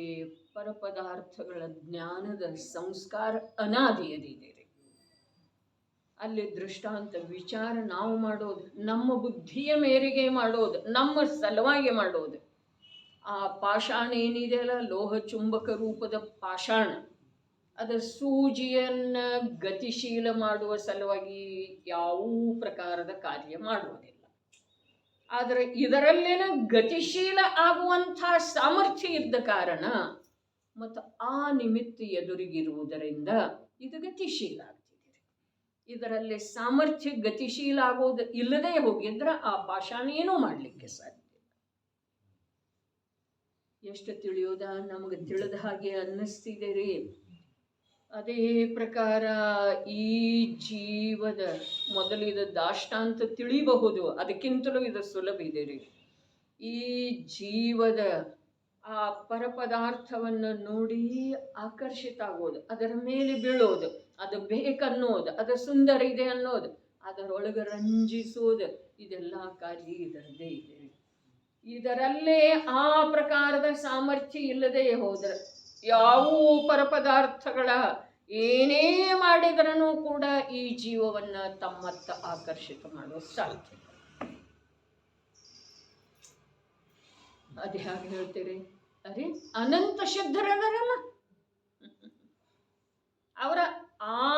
ಪರಪದಾರ್ಥಗಳ ಜ್ಞಾನದ ಸಂಸ್ಕಾರ ಅನಾದಿಯದಿದೆ ರೀ. ಅಲ್ಲಿ ದೃಷ್ಟಾಂತ ವಿಚಾರ ನಾವು ಮಾಡೋದು, ನಮ್ಮ ಬುದ್ಧಿಯ ಮೇರೆಗೆ ಮಾಡೋದು, ನಮ್ಮ ಸಲುವಾಗಿ ಮಾಡೋದು. ಆ ಪಾಷಾಣ ಏನಿದೆಯಲ್ಲ, ಲೋಹ ಚುಂಬಕ ರೂಪದ ಪಾಷಾಣ, ಅದರ ಸೂಜಿಯನ್ನ ಗತಿಶೀಲ ಮಾಡುವ ಸಲುವಾಗಿ ಯಾವ ಪ್ರಕಾರದ ಕಾರ್ಯ ಮಾಡುವುದಿಲ್ಲ. ಆದರೆ ಇದರಲ್ಲೇನ ಗತಿಶೀಲ ಆಗುವಂಥ ಸಾಮರ್ಥ್ಯ ಇದ್ದ ಕಾರಣ ಮತ್ತು ಆ ನಿಮಿತ್ತ ಎದುರಿಗಿರುವುದರಿಂದ ಇದು ಗತಿಶೀಲ ಆಗ್ತಿದೆ. ಇದರಲ್ಲಿ ಸಾಮರ್ಥ್ಯ ಗತಿಶೀಲ ಆಗೋದು ಇಲ್ಲದೆ ಹೋಗಿದ್ರೆ ಆ ಪಾಷಾಣ ಏನೂ ಮಾಡಲಿಕ್ಕೆ ಸಾಧ್ಯ. ಎಷ್ಟು ತಿಳಿಯೋದ ನಮಗೆ ತಿಳಿದ ಹಾಗೆ ಅನ್ನಿಸ್ತಿದೆ ರೀ. ಅದೇ ಪ್ರಕಾರ ಈ ಜೀವದ ಮೊದಲಿದ ದಾಷ್ಟಾಂತ ತಿಳಿಬಹುದು, ಅದಕ್ಕಿಂತಲೂ ಇದು ಸುಲಭ ಇದೆ ರೀ. ಈ ಜೀವದ ಆ ಪರಪದಾರ್ಥವನ್ನು ನೋಡಿ ಆಕರ್ಷಿತ ಆಗೋದು, ಅದರ ಮೇಲೆ ಬೀಳೋದು, ಅದು ಬೇಕನ್ನೋದು, ಅದು ಸುಂದರ ಇದೆ ಅನ್ನೋದು, ಅದರೊಳಗೆ ರಂಜಿಸೋದು, ಇದೆಲ್ಲ ಕಾರ್ಯ ಇದರದ್ದೇ ಇದೆ. ಇದರಲ್ಲೇ ಆ ಪ್ರಕಾರದ ಸಾಮರ್ಥ್ಯ ಇಲ್ಲದೆ ಹೋದ್ರೆ ಯಾವ ಪರಪದಾರ್ಥಗಳ ಏನೇ ಮಾಡಿದ್ರೂ ಕೂಡ ಈ ಜೀವವನ್ನ ತಮ್ಮತ್ತ ಆಕರ್ಷಿತ ಮಾಡೋ ಸಾಧ್ಯ. ಅದು ಹೇಗೆ ಹೇಳ್ತೀರಿ? ಅರೆ ಅನಂತ ಸಿದ್ಧರದರಲ್ಲ, ಅವರ ಆ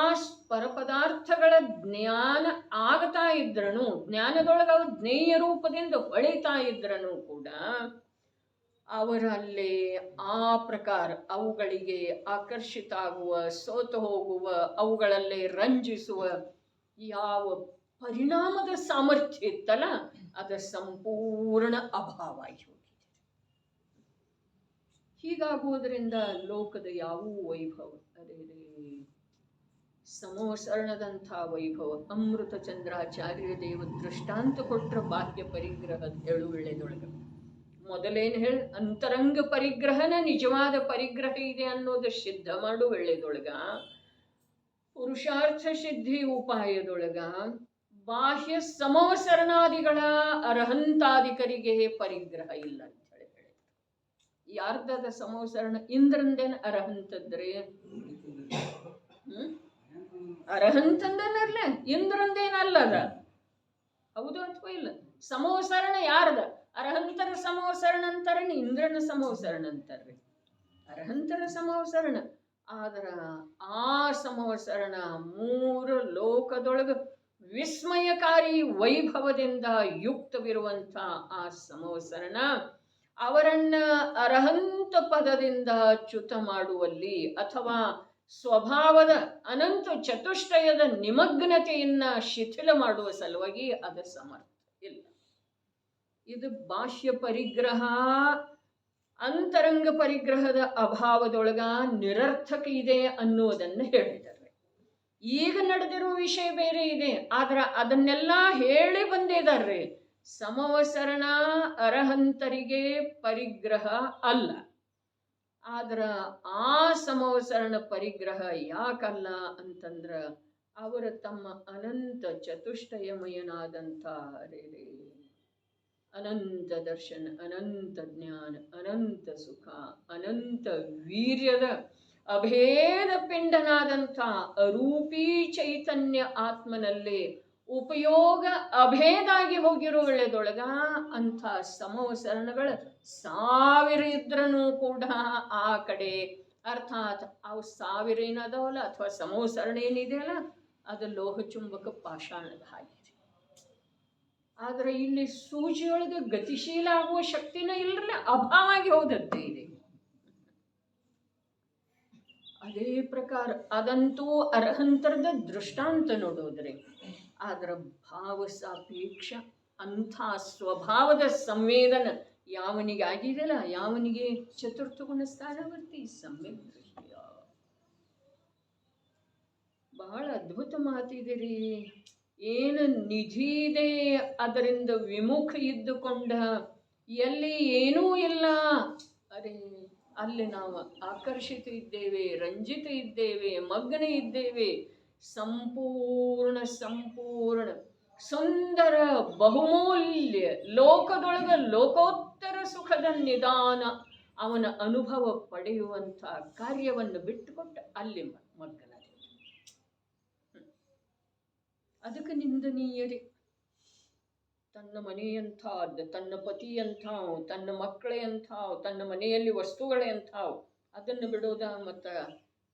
ಪರಪದಾರ್ಥಗಳ ಜ್ಞಾನ ಆಗ್ತಾ ಇದ್ರನು, ಜ್ಞಾನದೊಳಗೆ ಅವ್ರು ಜ್ಞೇಯ ರೂಪದಿಂದ ಹೊಳಿತಾ ಇದ್ರನು ಕೂಡ ಅವರಲ್ಲಿ ಆ ಪ್ರಕಾರ ಅವುಗಳಿಗೆ ಆಕರ್ಷಿತ ಆಗುವ, ಸೋತು ಹೋಗುವ, ಅವುಗಳಲ್ಲೇ ರಂಜಿಸುವ ಯಾವ ಪರಿಣಾಮದ ಸಾಮರ್ಥ್ಯ ಇತ್ತಲ್ಲ ಅದರ ಸಂಪೂರ್ಣ ಅಭಾವ ಆಗಿ ಹೋಗಿದೆ. ಹೀಗಾಗುವುದರಿಂದ ಲೋಕದ ಯಾವ ವೈಭವ, ಅದೇ ಸಮೋಸರಣದಂಥ ವೈಭವ, ಅಮೃತ ಚಂದ್ರಾಚಾರ್ಯ ದೇವ ದೃಷ್ಟಾಂತ ಕೊಟ್ಟರೆ ಬಾಹ್ಯ ಪರಿಗ್ರಹ ಹೇಳುವಳ್ಳೆದೊಳಗೆ ಮೊದಲೇನು ಹೇಳಿ ಅಂತರಂಗ ಪರಿಗ್ರಹನ ನಿಜವಾದ ಪರಿಗ್ರಹ ಇದೆ ಅನ್ನೋದು ಸಿದ್ಧ ಮಾಡು ಒಳ್ಳೆದೊಳಗ, ಪುರುಷಾರ್ಥ ಸಿದ್ಧಿ ಉಪಾಯದೊಳಗ ಬಾಹ್ಯ ಸಮೋಸರಣಾದಿಗಳ ಅರ್ಹಂತಾಧಿಕರಿಗೆ ಪರಿಗ್ರಹ ಇಲ್ಲ ಅಂತ ಹೇಳಿ ಹೇಳಿದ್ರು. ಯಾರ್ದದ ಸಮೋಸರಣ? ಇಂದ್ರಂದೇನ ಅರ್ಹಂತದ್ರೆ ಅರ್ಹಂತಂದನರ್ಲೆ, ಇಂದ್ರಂದೇನಲ್ಲದ. ಹೌದು ಅಥವಾ ಇಲ್ಲ? ಸಮೋಸರಣ ಯಾರ್ದ? ಅರ್ಹಂತರ ಸಮೋಸರಣ ಅಂತಾರೇನು ಇಂದ್ರನ ಸಮೋಸರಣ ಅಂತಾರ್ರಿ? ಅರ್ಹಂತರ ಸಮವಸರಣ. ಆದ್ರ ಆ ಸಮವಸರಣ ಮೂರು ಲೋಕದೊಳಗ ವಿಸ್ಮಯಕಾರಿ ವೈಭವದಿಂದ ಯುಕ್ತವಿರುವಂಥ ಆ ಸಮವಸರಣ ಅವರನ್ನ ಅರ್ಹಂತ ಪದದಿಂದ ಚ್ಯುತ ಮಾಡುವಲ್ಲಿ ಅಥವಾ ಸ್ವಭಾವದ ಅನಂತ ಚತುಷ್ಟಯದ ನಿಮಗ್ನತೆಯನ್ನ ಶಿಥಿಲ ಮಾಡುವ ಸಲುವಾಗಿ ಅದು ಸಮರ್ಥ ಇಲ್ಲ. ಇದು ಬಾಹ್ಯ ಪರಿಗ್ರಹ ಅಂತರಂಗ ಪರಿಗ್ರಹದ ಅಭಾವದೊಳಗ ನಿರರ್ಥಕ ಇದೆ ಅನ್ನುವುದನ್ನು ಹೇಳಿದ್ದಾರೆ. ಈಗ ನಡೆದಿರುವ ವಿಷಯ ಬೇರೆ ಇದೆ, ಆದ್ರೆ ಅದನ್ನೆಲ್ಲ ಹೇಳಿ ಬಂದಿದ್ದಾರೆ. ಸಮವಸರಣ ಅರಹಂತರಿಗೆ ಪರಿಗ್ರಹ ಅಲ್ಲ. ಆದ್ರ ಆ ಸಮವಸರಣ ಪರಿಗ್ರಹ ಯಾಕಲ್ಲ ಅಂತಂದ್ರ ಅವರ ತಮ್ಮ ಅನಂತ ಚತುಷ್ಟಯಮಯನಾದಂಥ ಅನಂತ ದರ್ಶನ, ಅನಂತ ಜ್ಞಾನ, ಅನಂತ ಸುಖ, ಅನಂತ ವೀರ್ಯದ ಅಭೇದ ಪಿಂಡನಾದಂಥ ಅರೂಪೀ ಚೈತನ್ಯ ಆತ್ಮನಲ್ಲೇ ಉಪಯೋಗ ಅಭೇದಾಗಿ ಹೋಗಿರುವಳೆದೊಳಗ ಅಂಥ ಸಮವಸರಣಗಳ 1000 ಇದ್ರೂ ಕೂಡ ಆ ಕಡೆ ಅರ್ಥಾತ್ ಅವು 1000 ಏನದವಲ್ಲ ಅಥವಾ ಸಮವಸರಣ ಏನಿದೆಯಲ್ಲ ಅದು ಲೋಹ ಚುಂಬಕ ಪಾಷಾಣದ ಹಾಗಿದೆ. ಆದ್ರೆ ಇಲ್ಲಿ ಸೂಜಿಯೊಳಗೆ ಗತಿಶೀಲ ಆಗುವ ಶಕ್ತಿನ ಇಲ್ಲರಲ್ಲ, ಅಭಾವಾಗಿ ಹೋದದ್ದೇ ಇದೆ. ಅದೇ ಪ್ರಕಾರ ಅದಂತೂ ಅರ್ಹಂತರದ ದೃಷ್ಟಾಂತ ನೋಡೋದ್ರೆ, ಆದ್ರ ಭಾವ ಸಾಪೇಕ್ಷ ಅಂಥ ಸ್ವಭಾವದ ಸಂವೇದನ ಯಾವನಿಗೆ ಆಗಿದೆಯಲ್ಲ, ಯಾವನಿಗೆ ಚತುರ್ಥ ಗುಣ ಸ್ಥಾನವರ್ತಿ ಸಮ್ಯಕ್ ದೃಷ್ಟಿಯ. ಬಹಳ ಅದ್ಭುತ ಮಾತಿದಿರಿ. ಏನು ನಿಧಿ ಇದೆ ಅದರಿಂದ ವಿಮುಖ ಇದ್ದುಕೊಂಡ ಎಲ್ಲಿ ಏನೂ ಇಲ್ಲ, ಅರೆ ಅಲ್ಲಿ ನಾವು ಆಕರ್ಷಿತ ಇದ್ದೇವೆ, ರಂಜಿತ ಇದ್ದೇವೆ, ಮಗ್ನ ಇದ್ದೇವೆ. ಸಂಪೂರ್ಣ ಸುಂದರ ಬಹುಮೂಲ್ಯ ಲೋಕದೊಳಗ ಲೋಕೋತ್ತರ ಸುಖದ ನಿಧಾನ ಅವನ ಅನುಭವ ಪಡೆಯುವಂಥ ಕಾರ್ಯವನ್ನು ಬಿಟ್ಟುಕೊಟ್ಟು ಅಲ್ಲಿ ಮಗ್ನ. ಅದಕ್ಕೆ ನಿಂದನೀಯರೇ. ತನ್ನ ಮನೆಯಂಥದ್ದು, ತನ್ನ ಪತಿಯಂಥವು, ತನ್ನ ಮಕ್ಕಳೆಂಥವು, ತನ್ನ ಮನೆಯಲ್ಲಿ ವಸ್ತುಗಳೆಂಥವು, ಅದನ್ನು ಬಿಡೋದ. ಮತ್ತು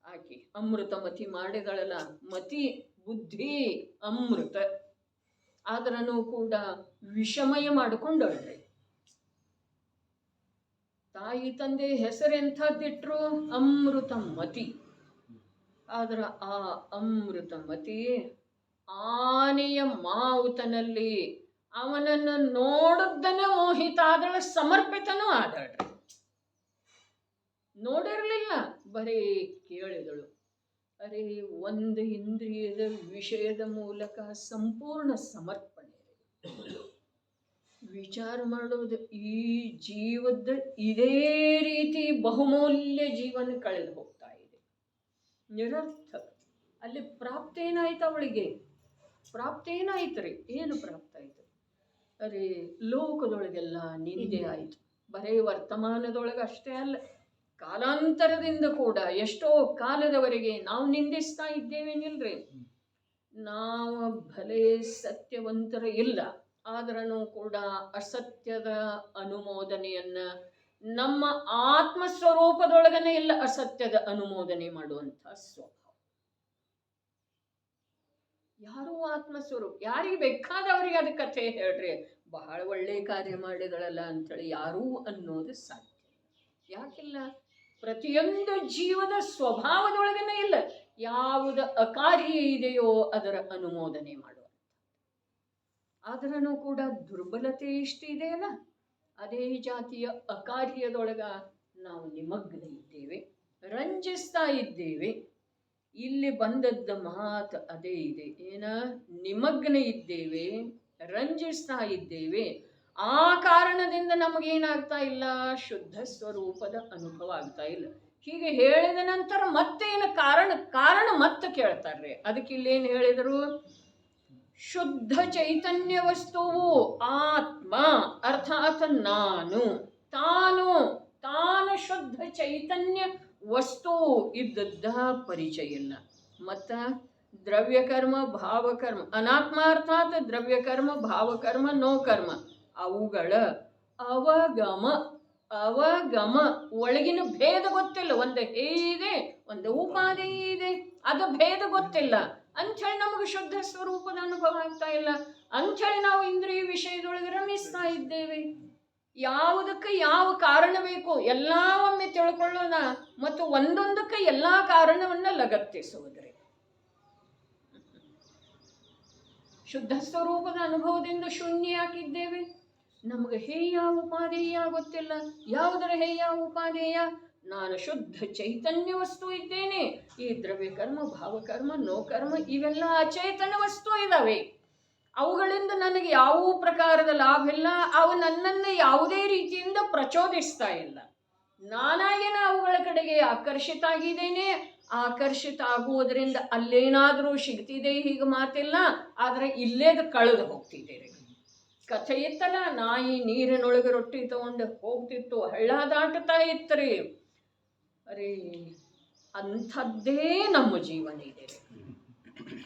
ಆಕೆ ಅಮೃತ ಮತಿ ಮಾಡಿದಳಲ್ಲ, ಮತಿ ಬುದ್ಧಿ ಅಮೃತ, ಆದ್ರೂ ಕೂಡ ವಿಷಮಯ ಮಾಡಿಕೊಂಡಳ್ರಿ. ತಾಯಿ ತಂದೆ ಹೆಸರೆಂಥದ್ದಿಟ್ರು ಅಮೃತ ಮತಿ. ಆದ್ರೆ ಆ ಅಮೃತ ಮತಿ ಆನೆಯ ಮಾವುತನಲ್ಲಿ ಅವನನ್ನು ನೋಡದ್ದನ್ನ ಮೋಹಿತ ಆದಳ, ಸಮರ್ಪಿತನೂ ಆದಳ್ರಿ. ನೋಡಿರ್ಲಿಲ್ಲ, ಬರೀ ಕೇಳಿದಳು. ಅರೆ ಒಂದು ಇಂದ್ರಿಯದ ವಿಷಯದ ಮೂಲಕ ಸಂಪೂರ್ಣ ಸಮರ್ಪಣೆ. ವಿಚಾರ ಮಾಡೋದು, ಈ ಜೀವದ ಇದೇ ರೀತಿ ಬಹುಮೂಲ್ಯ ಜೀವನ ಕಳೆದು ಹೋಗ್ತಾ ಇದೆ, ನಿರರ್ಥಕ. ಅಲ್ಲಿ ಪ್ರಾಪ್ತಿ ಏನಾಯ್ತು ಅವಳಿಗೆ? ಪ್ರಾಪ್ತಿ ಏನಾಯ್ತು? ಏನು ಪ್ರಾಪ್ತ ಆಯ್ತು? ಅರೆ ಲೋಕದೊಳಗೆಲ್ಲ ನಿಂದೆ ಆಯಿತು. ಬರೇ ವರ್ತಮಾನದೊಳಗೆ ಅಷ್ಟೇ ಅಲ್ಲ, ಕಾಲಾಂತರದಿಂದ ಕೂಡ ಎಷ್ಟೋ ಕಾಲದವರೆಗೆ ನಾವು ನಿಂದಿಸ್ತಾ ಇದ್ದೇವೇನಿಲ್ರಿ. ನಾವು ಭಲೇ ಸತ್ಯವಂತರ ಇಲ್ಲ, ಆದ್ರೂ ಕೂಡ ಅಸತ್ಯದ ಅನುಮೋದನೆಯನ್ನ ನಮ್ಮ ಆತ್ಮಸ್ವರೂಪದೊಳಗನೆ ಇಲ್ಲ ಅಸತ್ಯದ ಅನುಮೋದನೆ ಮಾಡುವಂಥ ಸ್ವಭಾವ. ಯಾರೂ ಆತ್ಮಸ್ವರೂಪ, ಯಾರಿಗೆ ಬೇಕಾದವರಿಗೆ ಅದು ಕಥೆ ಹೇಳ್ರಿ, ಬಹಳ ಒಳ್ಳೆ ಕಾರ್ಯ ಮಾಡಿದಳಲ್ಲ ಅಂಥೇಳಿ ಯಾರೂ ಅನ್ನೋದು ಸಾಧ್ಯ. ಯಾಕಿಲ್ಲ? ಪ್ರತಿಯೊಂದು ಜೀವದ ಸ್ವಭಾವದೊಳಗನೆ ಇಲ್ಲ ಯಾವುದು ಅಕಾರ್ಯ ಇದೆಯೋ ಅದರ ಅನುಮೋದನೆ ಮಾಡುವ. ಆದ್ರೂ ಕೂಡ ದುರ್ಬಲತೆ ಇಷ್ಟಿದೆಯಲ್ಲ, ಅದೇ ಜಾತಿಯ ಅಕಾರ್ಯದೊಳಗ ನಾವು ನಿಮಗ್ನ ಇದ್ದೇವೆ, ರಂಜಿಸ್ತಾ ಇದ್ದೇವೆ. ಇಲ್ಲಿ ಬಂದದ್ದ ಮಾತು ಅದೇ ಇದೆ, ಏನ ನಿಮಗ್ನ ಇದ್ದೇವೆ, ರಂಜಿಸ್ತಾ ಇದ್ದೇವೆ. ಆ ಕಾರಣದಿಂದ ನಮಗೇನಾಗ್ತಾ ಇಲ್ಲ, ಶುದ್ಧ ಸ್ವರೂಪದ ಅನುಭವ ಆಗ್ತಾ ಇಲ್ಲ. ಹೀಗೆ ಹೇಳಿದ ನಂತರ ಮತ್ತೇನು ಕಾರಣ ಮತ್ತೆ ಕೇಳ್ತಾರೆ. ಅದಕ್ಕೆ ಇಲ್ಲೇನು ಹೇಳಿದರು? ಶುದ್ಧ ಚೈತನ್ಯ ವಸ್ತುವು ಆತ್ಮ, ಅರ್ಥಾತ್ ನಾನು, ತಾನು ಶುದ್ಧ ಚೈತನ್ಯ ವಸ್ತು ಇದ್ದದ್ದ ಪರಿಚಯ ಇಲ್ಲ. ಮತ್ತು ದ್ರವ್ಯಕರ್ಮ ಭಾವಕರ್ಮ, ಅನಾತ್ಮ ಅರ್ಥಾತ್ ದ್ರವ್ಯಕರ್ಮ ಭಾವಕರ್ಮ ನೋ ಕರ್ಮ, ಅವುಗಳ ಅವಗಮ ಅವಗಮ, ಒಳಗಿನ ಭೇದ ಗೊತ್ತಿಲ್ಲ. ಒಂದು ಹೇ ಇದೆ, ಒಂದು ಉಪಾಧಿ ಇದೆ, ಅದು ಭೇದ ಗೊತ್ತಿಲ್ಲ ಅಂಥೇಳಿ ನಮಗೆ ಶುದ್ಧ ಸ್ವರೂಪದ ಅನುಭವ ಆಗ್ತಾ ಇಲ್ಲ. ಅಂಥೇಳಿ ನಾವು ಇಂದ್ರಿಯ ವಿಷಯದೊಳಗೆ ರಮಿಸ್ತಾ ಇದ್ದೇವೆ. ಯಾವುದಕ್ಕೆ ಯಾವ ಕಾರಣ ಬೇಕು ಎಲ್ಲ ಒಮ್ಮೆ ತಿಳ್ಕೊಳ್ಳೋಣ ಮತ್ತು ಒಂದೊಂದಕ್ಕೆ ಎಲ್ಲ ಕಾರಣವನ್ನ ಲಗತ್ತಿಸುವುದ್ರಿ. ಶುದ್ಧ ಸ್ವರೂಪದ ಅನುಭವದಿಂದ ಶೂನ್ಯ ಯಾಕಿದ್ದೇವೆ? ನಮಗೆ ಹೇಯ ಉಪಾದೇಯ ಗೊತ್ತಿಲ್ಲ. ಯಾವುದರ ಹೇಯ ಉಪಾದೇಯ? ನಾನು ಶುದ್ಧ ಚೈತನ್ಯ ವಸ್ತು ಇದ್ದೇನೆ. ಈ ದ್ರವ್ಯ ಕರ್ಮ, ಭಾವಕರ್ಮ, ನೋಕರ್ಮ ಇವೆಲ್ಲ ಅಚೇತನ ವಸ್ತು ಇದ್ದಾವೆ. ಅವುಗಳಿಂದ ನನಗೆ ಯಾವ ಪ್ರಕಾರದ ಲಾಭ ಇಲ್ಲ. ಅವು ನನ್ನನ್ನು ಯಾವುದೇ ರೀತಿಯಿಂದ ಪ್ರಚೋದಿಸ್ತಾ ಇಲ್ಲ. ನಾನಾಗೇನ ಅವುಗಳ ಕಡೆಗೆ ಆಕರ್ಷಿತ ಆಗಿದ್ದೇನೆ. ಆಕರ್ಷಿತ ಆಗುವುದರಿಂದ ಅಲ್ಲೇನಾದರೂ ಸಿಗ್ತಿದೆ ಹೀಗೆ ಮಾತಿಲ್ಲ, ಆದರೆ ಇಲ್ಲೇದು ಕಳೆದು ಹೋಗ್ತಿದ್ದೇನೆ. ಕಥೆ ಇತ್ತಲ್ಲ, ನಾಯಿ ನೀರಿನೊಳಗೆ ರೊಟ್ಟಿ ತಗೊಂಡು ಹೋಗ್ತಿತ್ತು, ಹಳ್ಳ ದಾಟುತ್ತಾ ಇತ್ತರಿ. ಅರೇ, ಅಂಥದ್ದೇ ನಮ್ಮ ಜೀವನ ಇದೆ.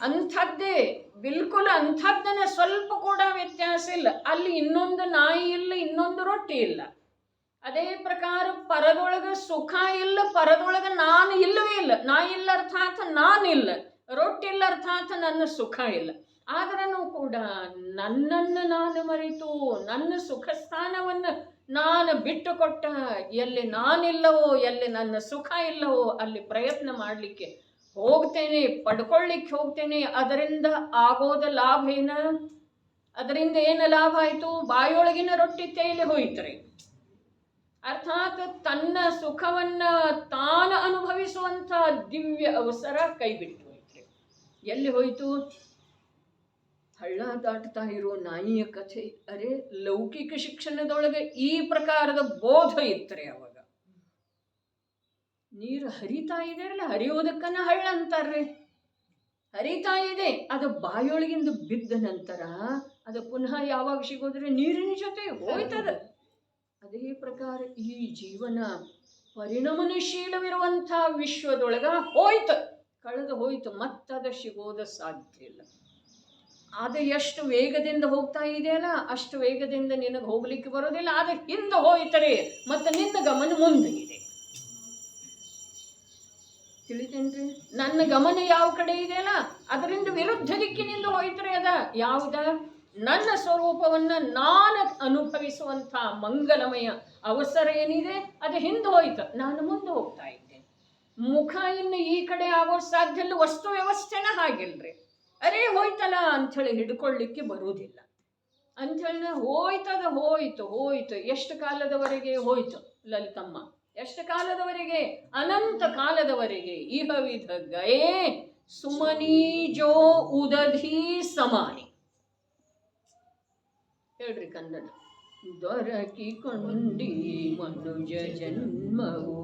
ಅಂಥದ್ದೇ, ಬಿಲ್ಕುಲ್ ಅಂಥದ್ದನ್ನ ಸ್ವಲ್ಪ ಕೂಡ ವ್ಯತ್ಯಾಸ ಇಲ್ಲ. ಅಲ್ಲಿ ಇನ್ನೊಂದು ನಾಯಿ ಇಲ್ಲ, ಇನ್ನೊಂದು ರೊಟ್ಟಿ ಇಲ್ಲ. ಅದೇ ಪ್ರಕಾರ ಪರದೊಳಗ ಸುಖ ಇಲ್ಲ, ಪರದೊಳಗ ನಾನು ಇಲ್ಲವೇ ಇಲ್ಲ. ನಾ ಇಲ್ಲ ಅರ್ಥಾತ್ ನಾನಿಲ್ಲ, ರೊಟ್ಟಿಲ್ಲ ಅರ್ಥಾತ್ ನನ್ನ ಸುಖ ಇಲ್ಲ. ಆದ್ರೂ ಕೂಡ ನನ್ನನ್ನು ನಾನು ಮರೆತು ನನ್ನ ಸುಖ ಸ್ಥಾನವನ್ನು ನಾನು ಬಿಟ್ಟು ಕೊಟ್ಟ, ಎಲ್ಲಿ ನಾನಿಲ್ಲವೋ, ಎಲ್ಲಿ ನನ್ನ ಸುಖ ಇಲ್ಲವೋ ಅಲ್ಲಿ ಪ್ರಯತ್ನ ಮಾಡಲಿಕ್ಕೆ ಹೋಗ್ತೇನೆ, ಪಡ್ಕೊಳ್ಳಿಕ್ಕೆ ಹೋಗ್ತೇನೆ. ಅದರಿಂದ ಆಗೋದ ಲಾಭ ಏನ? ಅದರಿಂದ ಏನು ಲಾಭ ಆಯಿತು? ಬಾಯೊಳಗಿನ ರೊಟ್ಟಿ ತೇಲಿ ಹೋಯ್ತ್ರಿ. ಅರ್ಥಾತ್ ತನ್ನ ಸುಖವನ್ನ ತಾನು ಅನುಭವಿಸುವಂಥ ದಿವ್ಯ ಅವಸರ ಕೈ ಬಿಟ್ಟು ಹೋಯ್ತ್ರಿ. ಎಲ್ಲಿ ಹೋಯ್ತು? ಹಳ್ಳ ದಾಟ್ತಾ ಇರೋ ನಾಯಿಯ ಕಥೆ. ಅರೆ, ಲೌಕಿಕ ಶಿಕ್ಷಣದೊಳಗೆ ಈ ಪ್ರಕಾರದ ಬೋಧ ಇತ್ತರೆ. ಅವಾಗ ನೀರು ಹರಿತಾ ಇದೆ ಅಲ್ಲ, ಹರಿಯೋದಕ್ಕನ್ನ ಹಳ್ಳ ಅಂತಾರ್ರಿ. ಹರಿತಾ ಇದೆ, ಅದು ಬಾಯೊಳಗಿಂದ ಬಿದ್ದ ನಂತರ ಅದು ಪುನಃ ಯಾವಾಗ ಸಿಗೋದ್ರೆ ನೀರಿನ ಜೊತೆ ಹೋಯ್ತದ. ಅದೇ ಪ್ರಕಾರ ಈ ಜೀವನ ಪರಿಣಮನಶೀಲವಿರುವಂಥ ವಿಶ್ವದೊಳಗ ಹೋಯ್ತು, ಕಳೆದು ಹೋಯ್ತು. ಮತ್ತದ ಸಿಗೋದು ಸಾಧ್ಯ ಇಲ್ಲ. ಅದು ಎಷ್ಟು ವೇಗದಿಂದ ಹೋಗ್ತಾ ಇದೆಯಲ್ಲ, ಅಷ್ಟು ವೇಗದಿಂದ ನಿನಗೆ ಹೋಗ್ಲಿಕ್ಕೆ ಬರೋದಿಲ್ಲ. ಅದು ಹಿಂದೆ ಹೋಯ್ತರೆ ಮತ್ತೆ ನಿನ್ನ ಗಮನ ಮುಂದೆ ಇದೆ. ತಿಳಿತೇನ್ರಿ? ನನ್ನ ಗಮನ ಯಾವ ಕಡೆ ಇದೆಯಲ್ಲ ಅದರಿಂದ ವಿರುದ್ಧ ದಿಕ್ಕಿನಿಂದ ಹೋಯ್ತರೆ. ಅದ ಯಾವುದ? ನನ್ನ ಸ್ವರೂಪವನ್ನು ನಾನು ಅನುಭವಿಸುವಂಥ ಮಂಗಲಮಯ ಅವಸರ ಏನಿದೆ ಅದು ಹಿಂದೆ ಹೋಯ್ತು, ನಾನು ಮುಂದೆ ಹೋಗ್ತಾ ಇದ್ದೇನೆ. ಮುಖ ಇನ್ನು ಈ ಕಡೆ ಆಗೋ ಸಾಧ್ಯ ಇಲ್ಲ. ವಸ್ತು ವ್ಯವಸ್ಥೆನ ಹಾಗಿಲ್ರಿ. ಅರೇ ಹೋಯ್ತಲ್ಲ ಅಂಥೇಳಿ ಹಿಡ್ಕೊಳ್ಳಿಕ್ಕೆ ಬರುವುದಿಲ್ಲ. ಅಂಥೇಳಿ ಹೋಯ್ತದ, ಹೋಯ್ತು ಹೋಯ್ತು. ಎಷ್ಟು ಕಾಲದವರೆಗೆ ಹೋಯ್ತು ಲಲಿತಮ್ಮ? ಎಷ್ಟು ಕಾಲದವರೆಗೆ? ಅನಂತ ಕಾಲದವರೆಗೆ. ಇಹ ವಿಧ ಗಯೇ ಸುಮನಿ ಜೋ ಉದಧಿ ಸಮಾನಿ. ಹೇಳ್ರಿ ಕನ್ನಡ. ದೊರಕಿಕೊಂಡಿ ಮನುಜ ಜನ್ಮವು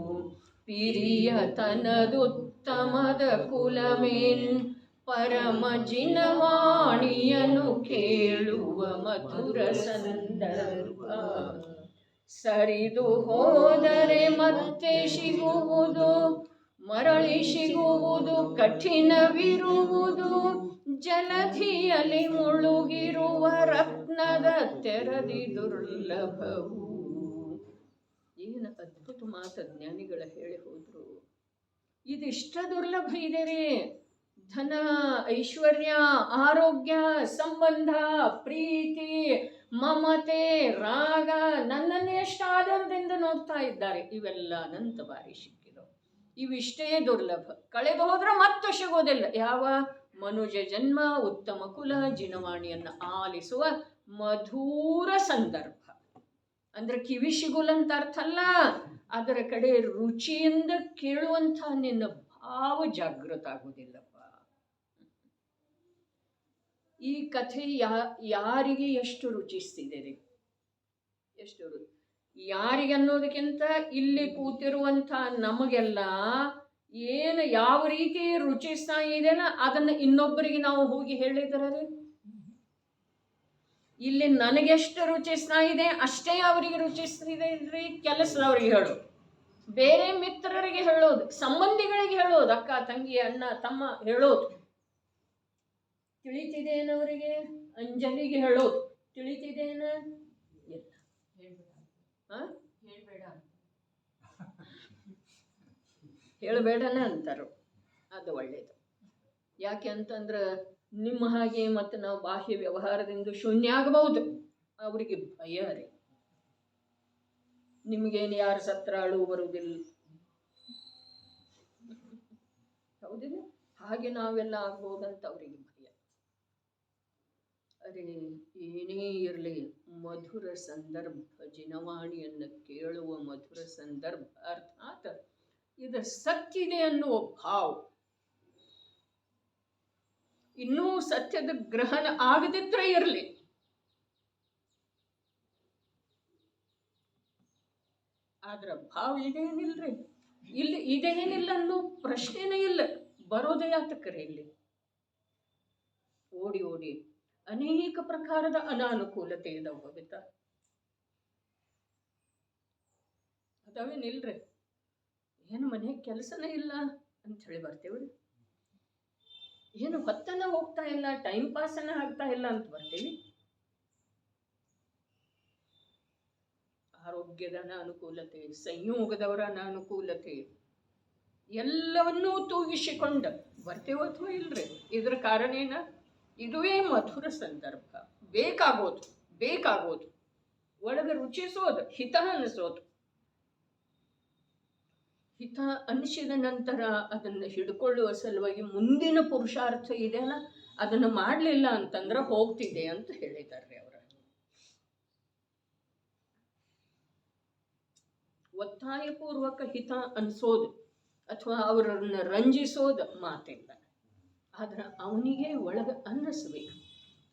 ಪಿರಿಯ ತನದುತ್ತಮದ ಕುಲಮೇನ್ ಪರಮ ಜಿನವಾಣಿಯನು ಕೇಳುವ ಮಧುರ ಸಂದರ್ಭ. ಸರಿದು ಹೋದರೆ ಮತ್ತೆ ಸಿಗುವುದು, ಮರಳಿ ಸಿಗುವುದು ಕಠಿಣವಿರುವುದು. ಜಲಧಿಯಲ್ಲಿ ಮುಳುಗಿರುವ ರತ್ನದ ತೆರದಿ ದುರ್ಲಭವು. ಏನು ಅದ್ಭುತ ಮಾತು ಜ್ಞಾನಿಗಳ ಹೇಳಿ ಹೋದ್ರು. ಇದಿಷ್ಟ ದುರ್ಲಭ ಇದೆ ರೀ. ಧನ, ಐಶ್ವರ್ಯ, ಆರೋಗ್ಯ, ಸಂಬಂಧ, ಪ್ರೀತಿ, ಮಮತೆ, ರಾಗ, ನನ್ನನ್ನು ಎಷ್ಟು ಆಧಾರದಿಂದ ನೋಡ್ತಾ ಇದ್ದಾರೆ. ಇವೆಲ್ಲ ಅನಂತ ಬಾರಿ ಸಿಕ್ಕಿದವು. ಇವಿಷ್ಟೇ ದುರ್ಲಭ. ಕಳೆದು ಹೋದ್ರೆ ಮತ್ತೆ ಸಿಗೋದಿಲ್ಲ. ಯಾವ? ಮನುಜ ಜನ್ಮ, ಉತ್ತಮ ಕುಲ, ಜಿನವಾಣಿಯನ್ನು ಆಲಿಸುವ ಮಧುರ ಸಂದರ್ಭ. ಅಂದ್ರೆ ಕಿವಿ ಸಿಗುಲಂತ ಅರ್ಥ ಅಲ್ಲ, ಅದರ ಕಡೆ ರುಚಿಯಿಂದ ಕೇಳುವಂಥ ನಿನ್ನ ಭಾವ ಜಾಗೃತ ಆಗುವುದಿಲ್ಲಪ್ಪ. ಈ ಕಥೆ ಯಾರಿಗೆ ಎಷ್ಟು ರುಚಿಸ್ತಿದೆ ರೀ? ಎಷ್ಟು ಯಾರಿಗೆ ಅನ್ನೋದಕ್ಕಿಂತ ಇಲ್ಲಿ ಕೂತಿರುವಂಥ ನಮಗೆಲ್ಲ ಏನು ಯಾವ ರೀತಿ ರುಚಿಸ್ತಾ ಇದೆಯಲ್ಲ ಅದನ್ನು ಇನ್ನೊಬ್ಬರಿಗೆ ನಾವು ಹೋಗಿ ಹೇಳಿದರೆ, ಇಲ್ಲಿ ನನಗೆಷ್ಟು ರುಚಿಸ್ತಾ ಇದೆ ಅಷ್ಟೇ ಅವರಿಗೆ ರುಚಿಸ್ತಿದೆ ಇದ್ರಿ. ಕೆಲಸದವ್ರಿಗೆ ಹೇಳೋದು, ಬೇರೆ ಮಿತ್ರರಿಗೆ ಹೇಳೋದು, ಸಂಬಂಧಿಗಳಿಗೆ ಹೇಳೋದು, ಅಕ್ಕ ತಂಗಿ ಅಣ್ಣ ತಮ್ಮ ಹೇಳೋದು. ತಿಳಿತಿದೇನವರಿಗೆ? ಅಂಜಲಿಗೆ ಹೇಳೋದು ತಿಳಿತಿದೇನ? ಹೇಳ್ಬೇಡ ಹೇಳಬೇಡನೇ ಅಂತಾರು. ಅದು ಒಳ್ಳೆಯದು. ಯಾಕೆ ಅಂತಂದ್ರೆ ನಿಮ್ಮ ಹಾಗೆ ಮತ್ತು ನಾವು ಬಾಹ್ಯ ವ್ಯವಹಾರದಿಂದ ಶೂನ್ಯ ಆಗಬಹುದು. ಅವರಿಗೆ ಭಯ ರೀ. ನಿಮಗೇನು ಯಾರು ಸತ್ರ ಅಳು ಬರುವುದಿಲ್ಲ, ಹೌದಿಲ್ಲ? ಹಾಗೆ ನಾವೆಲ್ಲ ಆಗ್ಬೋದಂತ ಅವರಿಗೆ ಭಯ. ಅರೆ ಏನೇ ಇರಲಿ, ಮಧುರ ಸಂದರ್ಭ, ಜಿನವಾಣಿಯನ್ನು ಕೇಳುವ ಮಧುರ ಸಂದರ್ಭ, ಅರ್ಥಾತ್ ಇದರ ಸತ್ಯಿದೆ ಅನ್ನುವ ಭಾವ, ಇನ್ನೂ ಸತ್ಯದ ಗ್ರಹಣ ಆಗದಿದ್ರೆ ಇರಲಿ, ಆದ್ರ ಭಾವ ಇದೇನಿಲ್ರಿ, ಇಲ್ಲಿ ಇದೇನಿಲ್ಲ ಅನ್ನೋ ಪ್ರಶ್ನೆನೇ ಇಲ್ಲ. ಬರೋದೇ ಯಾತಕ್ರೆ ಇಲ್ಲಿ ಓಡಿ ಓಡಿ ಅನೇಕ ಪ್ರಕಾರದ ಅನಾನುಕೂಲತೆ ಇದಾವ. ಗೊತ್ತಾ? ಅದಾವೇನಿಲ್ರಿ. ಏನು ಮನೆ ಕೆಲಸನೇ ಇಲ್ಲ ಅಂತ ಹೇಳಿ ಬರ್ತೇವ್ರಿ, ಏನು ಹೊತ್ತನ ಹೋಗ್ತಾ ಇಲ್ಲ, ಟೈಮ್ ಪಾಸನ ಆಗ್ತಾ ಇಲ್ಲ ಅಂತ ಬರ್ತೀವಿ. ಆರೋಗ್ಯದ ಅನಾನುಕೂಲತೆ, ಸಂಯೋಗದವರ ಅನಾನುಕೂಲತೆ, ಎಲ್ಲವನ್ನೂ ತೂಗಿಸಿಕೊಂಡ ಬರ್ತೇವ ಅಥವಾ ಇಲ್ರಿ? ಇದ್ರ ಕಾರಣ ಏನ? ಇದುವೇ ಮಧುರ ಸಂದರ್ಭ. ಬೇಕಾಗೋದು ಒಳಗೆ ರುಚಿಸೋದು, ಹಿತ ಅನಿಸೋದು. ಹಿತ ಅನಿಸಿದ ನಂತರ ಅದನ್ನು ಹಿಡ್ಕೊಳ್ಳುವ ಸಲುವಾಗಿ ಮುಂದಿನ ಪುರುಷಾರ್ಥ ಇದೆಯಲ್ಲ, ಅದನ್ನು ಮಾಡಲಿಲ್ಲ ಅಂತಂದ್ರೆ ಹೋಗ್ತಿದೆ ಅಂತ ಹೇಳಿದ್ದಾರೆ ಅವರ. ಒತ್ತಾಯಪೂರ್ವಕ ಹಿತ ಅನಿಸೋದು ಅಥವಾ ಅವರನ್ನ ರಂಜಿಸೋದು ಮಾತಿಲ್ಲ. ಆದ್ರೆ ಅವನಿಗೆ ಒಳಗೆ ಅನ್ನಿಸ್ಬೇಕು.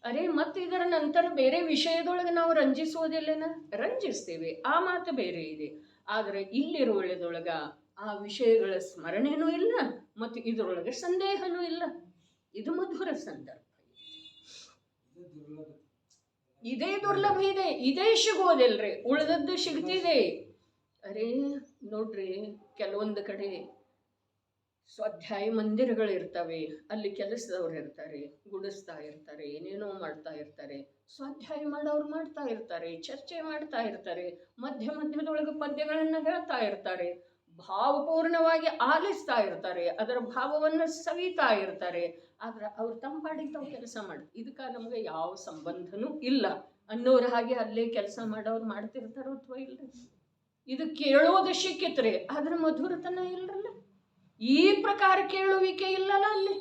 ಅರೆ ಮತ್ತೆ ಇದರ ನಂತರ ಬೇರೆ ವಿಷಯದೊಳಗೆ ನಾವು ರಂಜಿಸೋದಿಲ್ಲನ? ರಂಜಿಸ್ತೇವೆ, ಆ ಮಾತು ಬೇರೆ ಇದೆ. ಆದರೆ ಇಲ್ಲಿರುವುದೊಳಗ ಆ ವಿಷಯಗಳ ಸ್ಮರಣೆನೂ ಇಲ್ಲ ಮತ್ತು ಇದರೊಳಗೆ ಸಂದೇಹನೂ ಇಲ್ಲ. ಇದು ಮಧುರ ಸಂದರ್ಭ. ಇದೇ ದುರ್ಲಭ ಇದೆ, ಇದೇ ಸಿಗೋದಿಲ್ರಿ, ಉಳಿದದ್ದು ಸಿಗ್ತಿದೆ. ಅರೇ ನೋಡ್ರಿ, ಕೆಲವೊಂದು ಕಡೆ ಸ್ವಾಧ್ಯಾಯ ಮಂದಿರಗಳಿರ್ತವೆ, ಅಲ್ಲಿ ಕೆಲಸದವ್ರು ಇರ್ತಾರೆ, ಗುಡಿಸ್ತಾ ಇರ್ತಾರೆ, ಏನೇನೋ ಮಾಡ್ತಾ ಇರ್ತಾರೆ, ಸ್ವಾಧ್ಯಾಯ ಮಾಡೋರು ಮಾಡ್ತಾ ಇರ್ತಾರೆ, ಚರ್ಚೆ ಮಾಡ್ತಾ ಇರ್ತಾರೆ, ಮಧ್ಯದೊಳಗೆ ಪದ್ಯಗಳನ್ನು ಹೇಳ್ತಾ ಇರ್ತಾರೆ, ಭಾವಪೂರ್ಣವಾಗಿ ಆಲಿಸ್ತಾ ಇರ್ತಾರೆ, ಅದರ ಭಾವವನ್ನು ಸವಿತಾ ಇರ್ತಾರೆ. ಆದ್ರೆ ಅವ್ರು ತಮ್ಮ ಪಾಡಿಗೆ ತಾವು ಕೆಲಸ ಮಾಡಿ, ಇದಕ್ಕೆ ನಮ್ಗೆ ಯಾವ ಸಂಬಂಧನೂ ಇಲ್ಲ ಅನ್ನೋರ ಹಾಗೆ ಅಲ್ಲೇ ಕೆಲಸ ಮಾಡೋರು ಮಾಡ್ತಿರ್ತಾರೋ ಅಥವಾ ಇಲ್ರಿ? ಇದು ಕೇಳೋದು ಸಿಕ್ಕಿತ್ರಿ, ಅದ್ರ ಮಧುರತನ ಇಲ್ರಲ್ಲ. ಈ ಪ್ರಕಾರ ಕೇಳುವಿಕೆ ಇಲ್ಲಲ್ಲ. ಅಲ್ಲಿ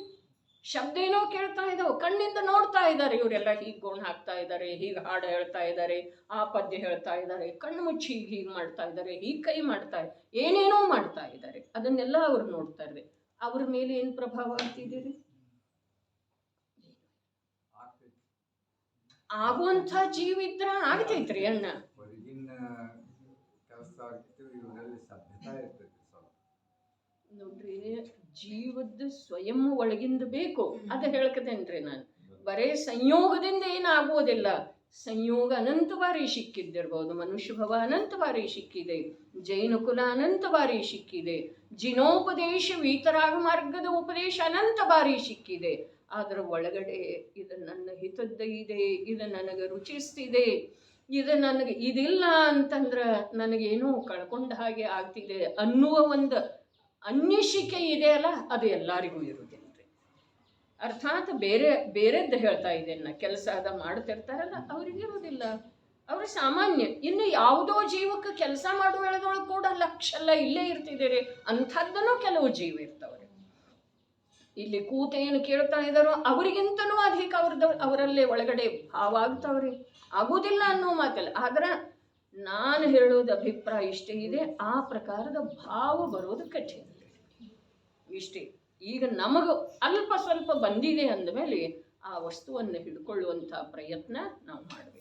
ಶಬ್ದ ಏನೋ ಕೇಳ್ತಾ ಇದ್ದಾವೆ, ಕಣ್ಣಿಂದ ನೋಡ್ತಾ ಇದ್ದಾರೆ, ಇವರೆಲ್ಲ ಹೀಗೆ ಗೋಣ್ ಹಾಕ್ತಾ ಇದ್ದಾರೆ, ಹೀಗೆ ಹಾಡು ಹೇಳ್ತಾ ಇದ್ದಾರೆ, ಆ ಪದ್ಯ ಹೇಳ್ತಾ ಇದ್ದಾರೆ, ಕಣ್ಣು ಮುಚ್ಚಿ ಹೀಗೆ ಮಾಡ್ತಾ ಇದ್ದಾರೆ, ಹೀಗೆ ಕೈ ಮಾಡ್ತಾ ಇದ್ದಾರೆ, ಏನೇನೋ ಮಾಡ್ತಾ ಇದ್ದಾರೆ. ಅದನ್ನೆಲ್ಲ ಅವ್ರು ನೋಡ್ತಾ ಇದ್ದಾರೆ. ಅವ್ರ ಮೇಲೆ ಏನು ಪ್ರಭಾವ ಆಗ್ತಿದ್ದೀರಿ? ಆಗುವಂಥ ಜೀವ ಇದ್ರ ಆಗ್ತೈತ್ರಿ ಅಣ್ಣ. ನೋಡ್ರಿ, ಜೀವದ ಸ್ವಯಂ ಒಳಗಿಂದ ಬೇಕು, ಅದ ಹೇಳ್ಕತೇನ್ರಿ ನಾನು. ಬರೇ ಸಂಯೋಗದಿಂದ ಏನಾಗುವುದಿಲ್ಲ. ಸಂಯೋಗ ಅನಂತ ಬಾರಿ ಸಿಕ್ಕಿದ್ದಿರ್ಬೋದು, ಮನುಷ್ಯ ಭವ ಅನಂತ ಬಾರಿ ಸಿಕ್ಕಿದೆ, ಜೈನ ಕುಲ ಅನಂತ ಬಾರಿ ಸಿಕ್ಕಿದೆ, ಜಿನೋಪದೇಶ ವೀತರಾಗ ಮಾರ್ಗದ ಉಪದೇಶ ಅನಂತ ಬಾರಿ ಸಿಕ್ಕಿದೆ. ಅದರ ಒಳಗಡೆ ಇದು ನನ್ನ ಹಿತದ್ದ ಇದೆ, ಇದು ನನಗೆ ರುಚಿಸ್ತಿದೆ, ಇದು ನನಗೆ ಇದಿಲ್ಲ ಅಂತಂದ್ರೆ ನನಗೇನೋ ಕಳ್ಕೊಂಡ ಹಾಗೆ ಆಗ್ತಿದೆ ಅನ್ನುವ ಒಂದು ಅನ್ವೇಷಿಕೆ ಇದೆಯಲ್ಲ, ಅದು ಎಲ್ಲರಿಗೂ ಇರುವುದಿಲ್ಲ ರೀ. ಅರ್ಥಾತ್ ಬೇರೆದ್ದು ಹೇಳ್ತಾ ಇದ್ದೇನೆ, ಕೆಲಸ ಅದ ಮಾಡ್ತಿರ್ತಾರಲ್ಲ ಅವ್ರಿಗೆ ಇರೋದಿಲ್ಲ, ಅವರು ಸಾಮಾನ್ಯ. ಇನ್ನು ಯಾವುದೋ ಜೀವಕ್ಕೆ ಕೆಲಸ ಮಾಡುವ ವೇಳೆದೊಳಗೆ ಕೂಡ ಲಕ್ಷಲ್ಲ ಇಲ್ಲೇ ಇರ್ತಿದ್ದೀರಿ ಅಂಥದ್ದನ್ನು ಕೆಲವು ಜೀವ ಇರ್ತಾವ್ರಿ. ಇಲ್ಲಿ ಕೂತ ಏನು ಕೇಳ್ತಾ ಇದ್ದಾರೋ ಅವರಿಗಿಂತನೂ ಅಧಿಕ ಅವರಲ್ಲೇ ಒಳಗಡೆ ಭಾವ ಆಗ್ತಾವ್ರಿ. ಆಗೋದಿಲ್ಲ ಅನ್ನೋ ಮಾತಲ್ಲ, ಆದ್ರೆ ನಾನು ಹೇಳೋದು ಅಭಿಪ್ರಾಯ ಇಷ್ಟೇ ಇದೆ, ಆ ಪ್ರಕಾರದ ಭಾವ ಬರೋದು ಕಠಿಣ ಇಷ್ಟೇ. ಈಗ ನಮಗ ಅಲ್ಪ ಸ್ವಲ್ಪ ಬಂದಿದೆ ಅಂದಮೇಲೆ ಆ ವಸ್ತುವನ್ನು ಹಿಡ್ಕೊಳ್ಳುವಂಥ ಪ್ರಯತ್ನ ನಾವು ಮಾಡಬೇಕು.